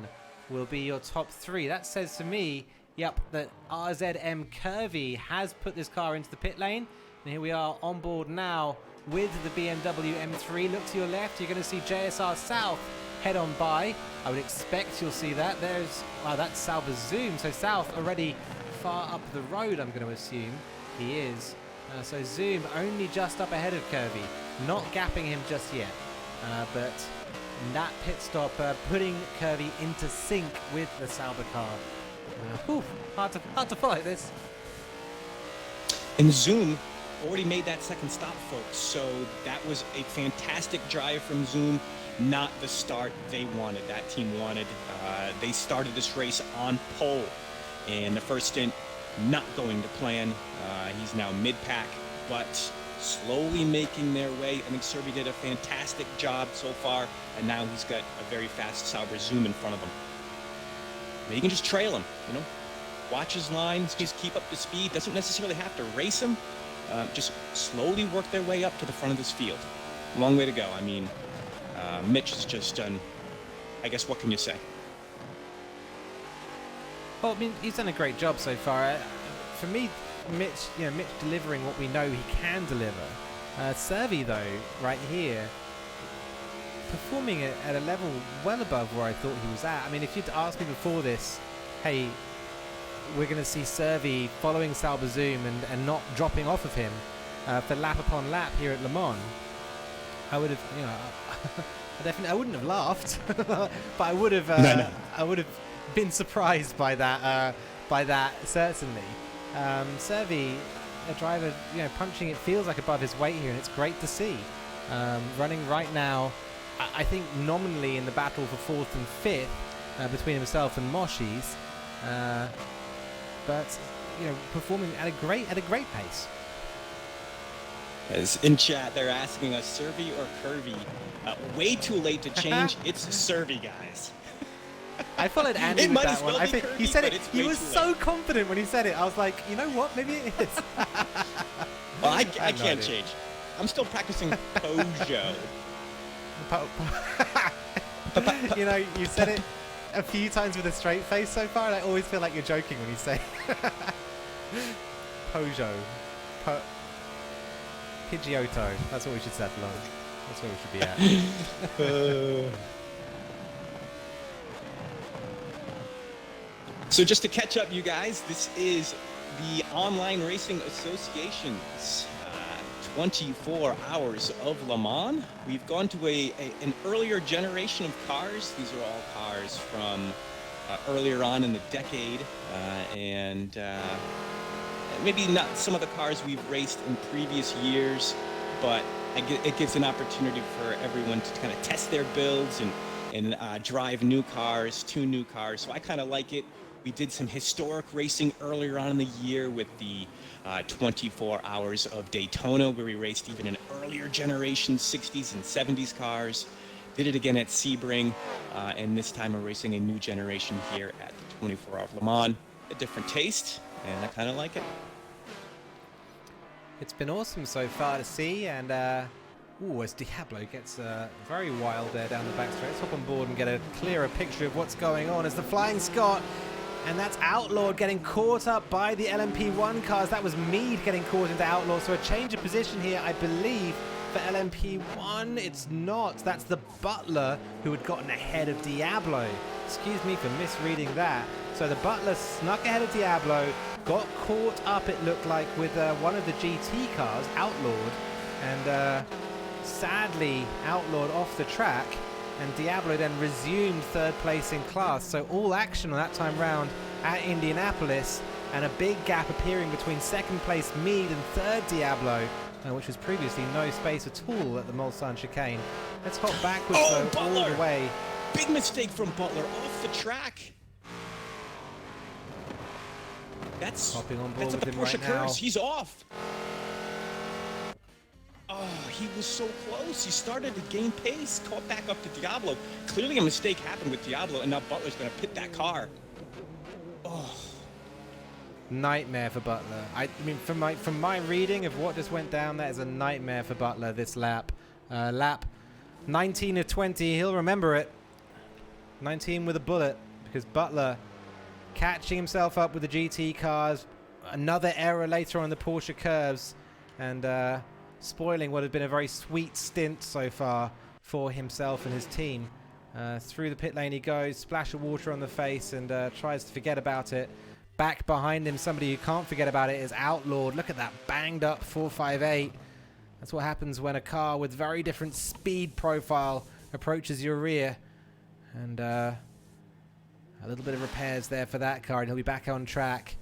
will be your top 3. That says to me, yep, that RZM Curvy has put this car into the pit lane. And here we are on board now with the BMW M3. Look to your left, you're going to see JSR South head on by. I would expect you'll see that. Wow, that's Sauber Zoom. So South already far up the road, I'm going to assume he is. So Zoom only just up ahead of Curvy. Not gapping him just yet. But that pit stop putting Curvy into sync with the Sauber car. Hard to follow this. And Zoom already made that second stop, folks. So that was a fantastic drive from Zoom. Not the start they wanted, that team wanted. They started this race on pole. And the first stint, not going to plan. He's now mid-pack, but slowly making their way. I think Serby did a fantastic job so far. And now he's got a very fast Sauber Zoom in front of him. You can just trail him, watch his lines, just keep up to speed. Doesn't necessarily have to race him. Just slowly work their way up to the front of this field. Long way to go. I mean, Mitch has just done, I guess, what can you say? Well, I mean, he's done a great job so far. For me, Mitch delivering what we know he can deliver. Serby, though, right here, performing at a level well above where I thought he was at. I mean, if you'd asked me before this, hey, we're going to see Serby following Sauber Zoom and not dropping off of him for lap upon lap here at Le Mans, I would have, I wouldn't have laughed, but I would have, I would have been surprised by that certainly. Serby, a driver, punching it feels like above his weight here, and it's great to see. Running right now, I think nominally in the battle for 4th and 5th between himself and Moshies, but performing at a great pace. As in chat, they're asking us Serby or Curvy. Way too late to change. It's Serby, guys. I followed Andy with that one. Well, I think Curvy, he said it. He was so late. confident when he said it. I was like, you know what? Maybe it is. Well, I can't change. I'm still practicing Peugeot. You said it a few times with a straight face so far, and I always feel like you're joking when you say Peugeot. Pidgeotto. That's what we should settle on. That's where we should be at. So just to catch up, you guys, this is the Online Racing Association's 24 hours of Le Mans. We've gone to an earlier generation of cars. These are all cars from earlier on in the decade, and maybe not some of the cars we've raced in previous years, but it gives an opportunity for everyone to kind of test their builds and drive new cars, tune new cars. So I kind of like it. We did some historic racing earlier on in the year with the 24 hours of Daytona, where we raced even an earlier generation 60s and 70s cars. Did it again at Sebring, and this time we're racing a new generation here at the 24 Hour of Le Mans. A different taste, and I kind of like it. It's been awesome so far to see, and as Diablo gets very wild there down the back straight. Let's hop on board and get a clearer picture of what's going on as the Flying Scot, and that's Outlawed getting caught up by the LMP1 cars. That was Mead getting caught into Outlaw, so a change of position here, I believe, for LMP1. It's not. That's the Butler who had gotten ahead of Diablo. Excuse me for misreading that. So the Butler snuck ahead of Diablo, got caught up, it looked like, with one of the GT cars, Outlawed, and sadly Outlawed off the track, and Diablo then resumed third place in class. So all action on that time round at Indianapolis, and a big gap appearing between second place Mead and third Diablo, which was previously no space at all at the Mulsanne chicane. Let's hop backwards though, all the way. Big mistake from Butler off the track. That's hopping on board that's with at the him Porsche right now. curves. He's off. Oh, he was so close. He started to gain pace, caught back up to Diablo. Clearly a mistake happened with Diablo, and now Butler's going to pit that car. Oh. Nightmare for Butler. I mean, from my reading of what just went down, that is a nightmare for Butler this lap. Lap 19 of 20. He'll remember it. 19 with a bullet, because Butler catching himself up with the GT cars, another error later on the Porsche curves, and spoiling what had been a very sweet stint so far for himself and his team. Through the pit lane he goes, splash of water on the face, and tries to forget about it. Back behind him, somebody who can't forget about it is Outlawed. Look at that banged up 458. That's what happens when a car with very different speed profile approaches your rear. And a little bit of repairs there for that car, and he'll be back on track.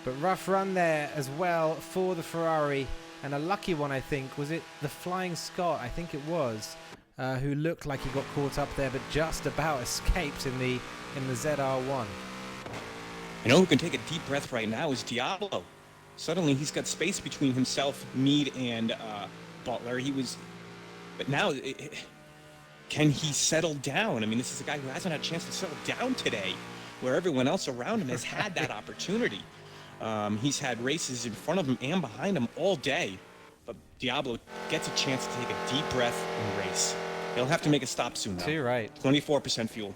But rough run there as well for the Ferrari, and a lucky one, I think. Was it the Flying Scot? I think it was, who looked like he got caught up there, but just about escaped in the ZR1. You know who can take a deep breath right now is Diablo. Suddenly he's got space between himself, Mead, and Butler. But now, can he settle down? I mean, this is a guy who hasn't had a chance to settle down today, where everyone else around him has had that opportunity. He's had races in front of him and behind him all day, but Diablo gets a chance to take a deep breath and race. He'll have to make a stop soon, though. Too right. 24% fuel.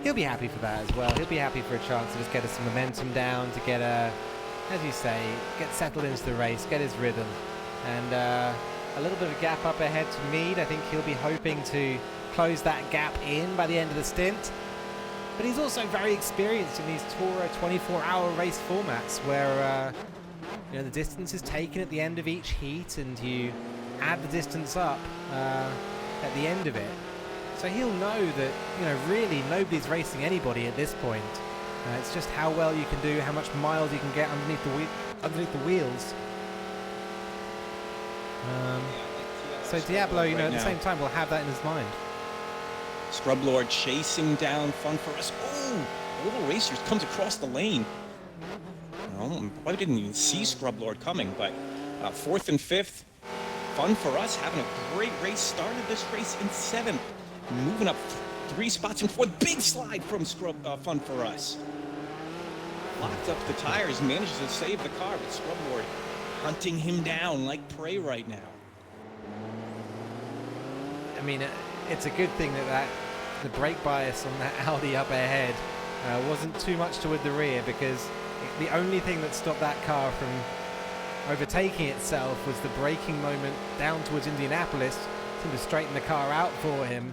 He'll be happy for that as well. He'll be happy for a chance to just get us some momentum down, to get as you say, get settled into the race, get his rhythm, and a little bit of a gap up ahead to Mead. I think he'll be hoping to close that gap in by the end of the stint. But he's also very experienced in these TORA 24-hour race formats, where the distance is taken at the end of each heat, and you add the distance up at the end of it. So he'll know that really nobody's racing anybody at this point. It's just how well you can do, how much miles you can get underneath the wheels. So Diablo, at the same time, will have that in his mind. Scrub Lord chasing down Fun for Us. Oh, Little Racers comes across the lane. Well, I didn't even see Scrub Lord coming, but fourth and fifth. Fun for Us having a great race. Started this race in seventh. Moving up 3 spots in fourth. Big slide from Fun for Us. Locked up the tires, manages to save the car, but Scrub Lord hunting him down like prey right now. I mean, it's a good thing that the brake bias on that Audi up ahead wasn't too much toward the rear, because the only thing that stopped that car from overtaking itself was the braking moment down towards Indianapolis. Seemed to straighten the car out for him.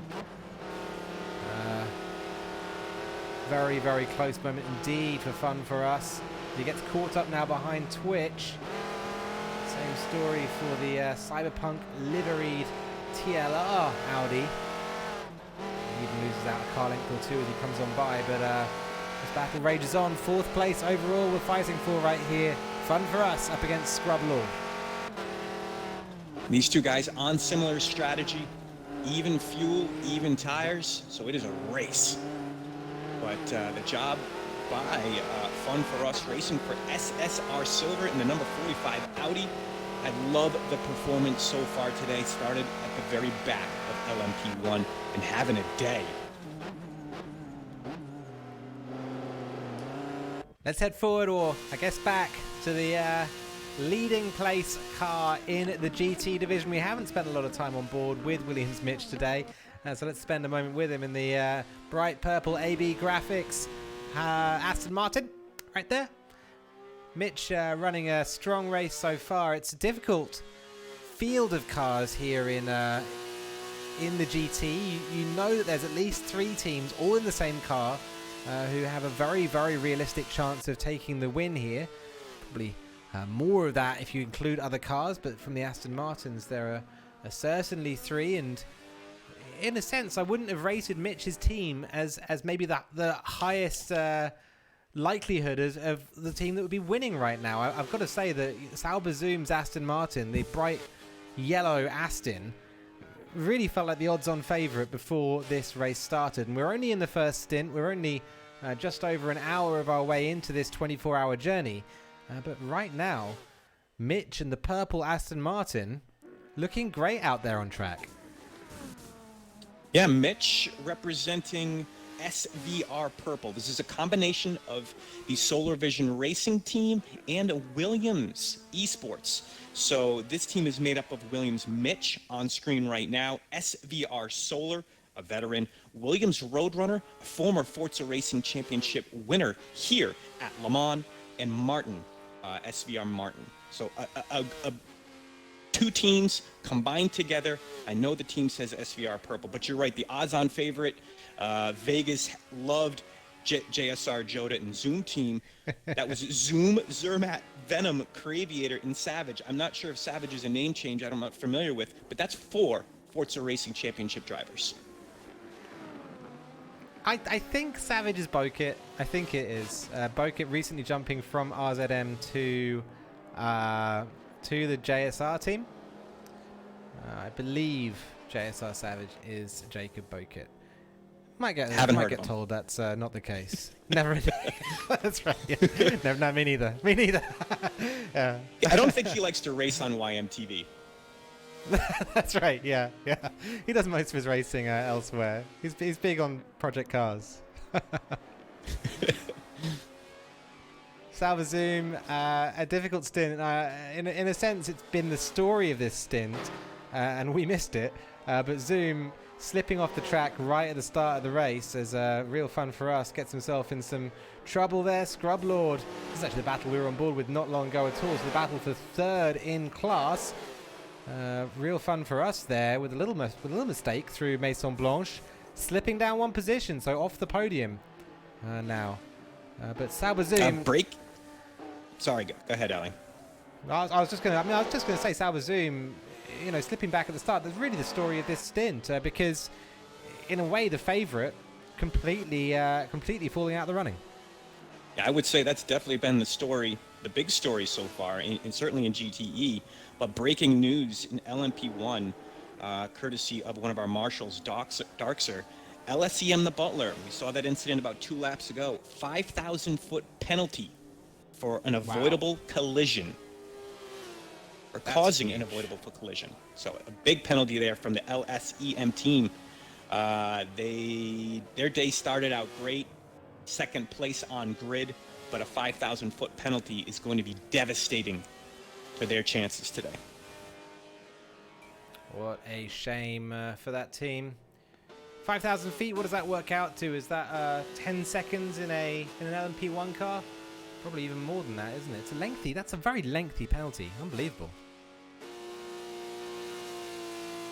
Very, very close moment indeed for Fun for Us. He gets caught up now behind Twitch. Same story for the Cyberpunk liveried TLR Audi. He even loses out a car length or two as he comes on by, but this battle rages on. Fourth place overall we're fighting for right here. Fun for Us up against Scrub Lord. These two guys on similar strategy, even fuel, even tires, so it is a race. But the job by Fun for Us Racing for SSR Silver in the number 45 Audi. I love the performance so far today. Started at the very back of LMP1 and having a day. Let's head forward, or I guess back, to the leading place car in the GT division. We haven't spent a lot of time on board with Williams Mitch today, so let's spend a moment with him in the bright purple AB graphics. Aston Martin, right there. Mitch running a strong race so far. It's a difficult field of cars here in the GT. You know that there's at least 3 teams all in the same car who have a very, very realistic chance of taking the win here. Probably more of that if you include other cars, but from the Aston Martins there are certainly 3, and in a sense I wouldn't have rated Mitch's team as maybe the highest likelihood of the team that would be winning right now. I've got to say that Sauber Zoom's Aston Martin, the bright yellow Aston, really felt like the odds-on favourite before this race started, and we're only in the first stint. We're only just over an hour of our way into this 24-hour journey, but right now Mitch and the purple Aston Martin looking great out there on track. Yeah, Mitch representing SVR Purple. This is a combination of the Solar Vision Racing team and Williams Esports. So this team is made up of Williams Mitch on screen right now, SVR Solar, a veteran, Williams Roadrunner, a former Forza Racing Championship winner here at Le Mans, and Martin, SVR Martin. So 2 teams combined together. I know the team says SVR Purple, but you're right. The odds-on favorite, Vegas loved JSR, Joda, and Zoom team. That was Zoom, Zermatt, Venom, Caraviator, and Savage. I'm not sure if Savage is a name change I'm not familiar with, but that's 4 Forza Racing Championship drivers. I think Savage is Bokit. I think it is. Bokit recently jumping from RZM to the JSR team. I believe JSR Savage is Jacob Bokit. Might get told that's not the case. Never. That's right. Yeah. No, me neither. Me neither. Yeah. I don't think he likes to race on YMTV. That's right. Yeah. He does most of his racing elsewhere. He's big on Project Cars. Sauber Zoom, a difficult stint. In a sense, it's been the story of this stint, and we missed it. But Zoom slipping off the track right at the start of the race is real fun for us. Gets himself in some trouble there. Scrub Lord. This is actually the battle we were on board with not long ago at all. So the battle for 3rd in class. Real fun for us there with a little mistake through Maison Blanche, slipping down 1 position, so off the podium now. But Sauber Zoom break. Sorry, go ahead, Ali. I was just going to say Sauber Zoom, slipping back at the start. That's really the story of this stint, because in a way the favourite completely falling out of the running. Yeah, I would say that's definitely been the story, the big story so far, and certainly in GTE. But breaking news in LMP1, courtesy of one of our marshals, Darkser, LSEM the Butler. We saw that incident about 2 laps ago. 5,000-foot penalty for an avoidable collision, or causing an avoidable collision. So a big penalty there from the LSEM team. Their day started out great, 2nd place on grid, but a 5,000-foot penalty is going to be devastating for their chances today. What a shame for that team. 5,000 feet, what does that work out to? Is that 10 seconds in an LMP1 car? Probably even more than that, isn't it? That's a very lengthy penalty. Unbelievable.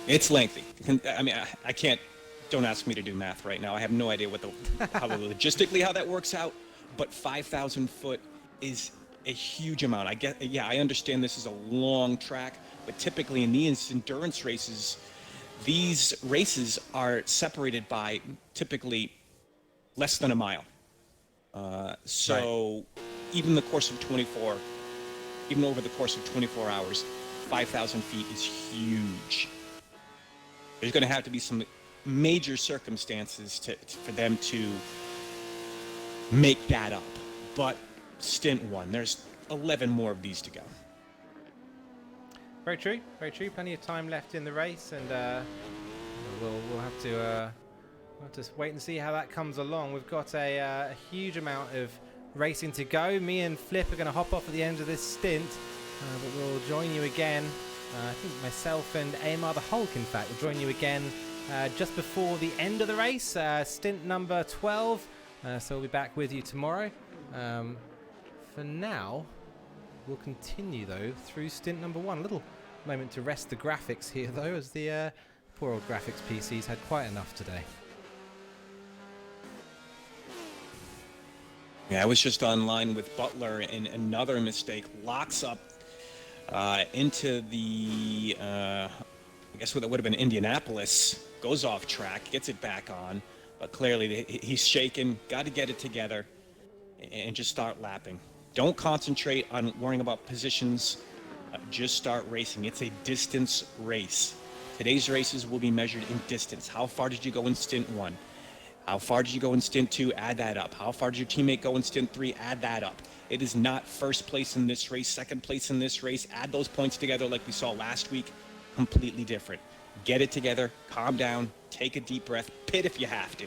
It's lengthy. I mean, I can't, don't ask me to do math right now. I have no idea how logistically how that works out, but 5,000 foot is a huge amount. I understand this is a long track, but typically in these endurance races, these races are separated by typically less than a mile. So even over the course of 24 hours, 5,000 feet is huge. There's going to have to be some major circumstances for them to make that up. But stint 1, there's 11 more of these to go. Very true, very true. Plenty of time left in the race, and we'll have to wait and see how that comes along. We've got a huge amount of racing to go. Me and Flip are going to hop off at the end of this stint, but we'll join you again. I think myself and AMR the Hulk, in fact, will join you again just before the end of the race, stint number 12. So we'll be back with you tomorrow. For now, we'll continue, though, through stint number 1. A little moment to rest the graphics here, though, as the poor old graphics PCs had quite enough today. Yeah, I was just online with Butler, and another mistake locks up into the, I guess what would have been Indianapolis, goes off track, gets it back on, but clearly he's shaken, got to get it together and just start lapping. Don't concentrate on worrying about positions, just start racing. It's a distance race. Today's races will be measured in distance. How far did you go in stint 1? How far did you go in stint 2? Add that up. How far did your teammate go in stint 3? Add that up. It is not first place in this race, second place in this race. Add those points together like we saw last week. Completely different. Get it together. Calm down. Take a deep breath. Pit if you have to.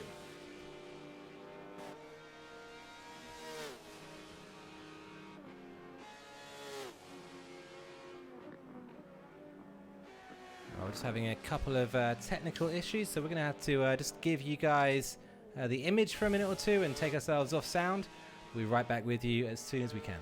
We're just having a couple of technical issues, so we're going to have to just give you guys the image for a minute or two and take ourselves off sound. We'll be right back with you as soon as we can.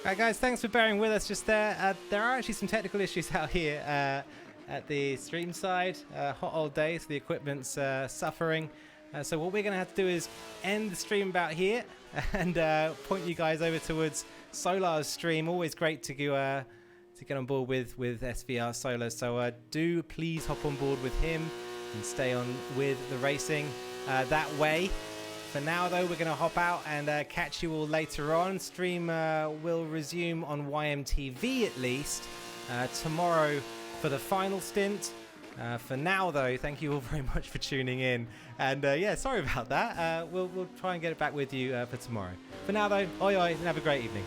Alright guys, thanks for bearing with us just there. There are actually some technical issues out here at the stream side. Hot old day, so the equipment's suffering. So what we're going to have to do is end the stream about here and point you guys over towards Solar's stream. Always great to get on board with SVR Solar. So do please hop on board with him and stay on with the racing that way. For now, though, we're going to hop out and catch you all later on. Stream will resume on YMTV at least tomorrow for the final stint. For now, though, thank you all very much for tuning in. And yeah, sorry about that. We'll try and get it back with you for tomorrow. For now, though, oi oi, and have a great evening.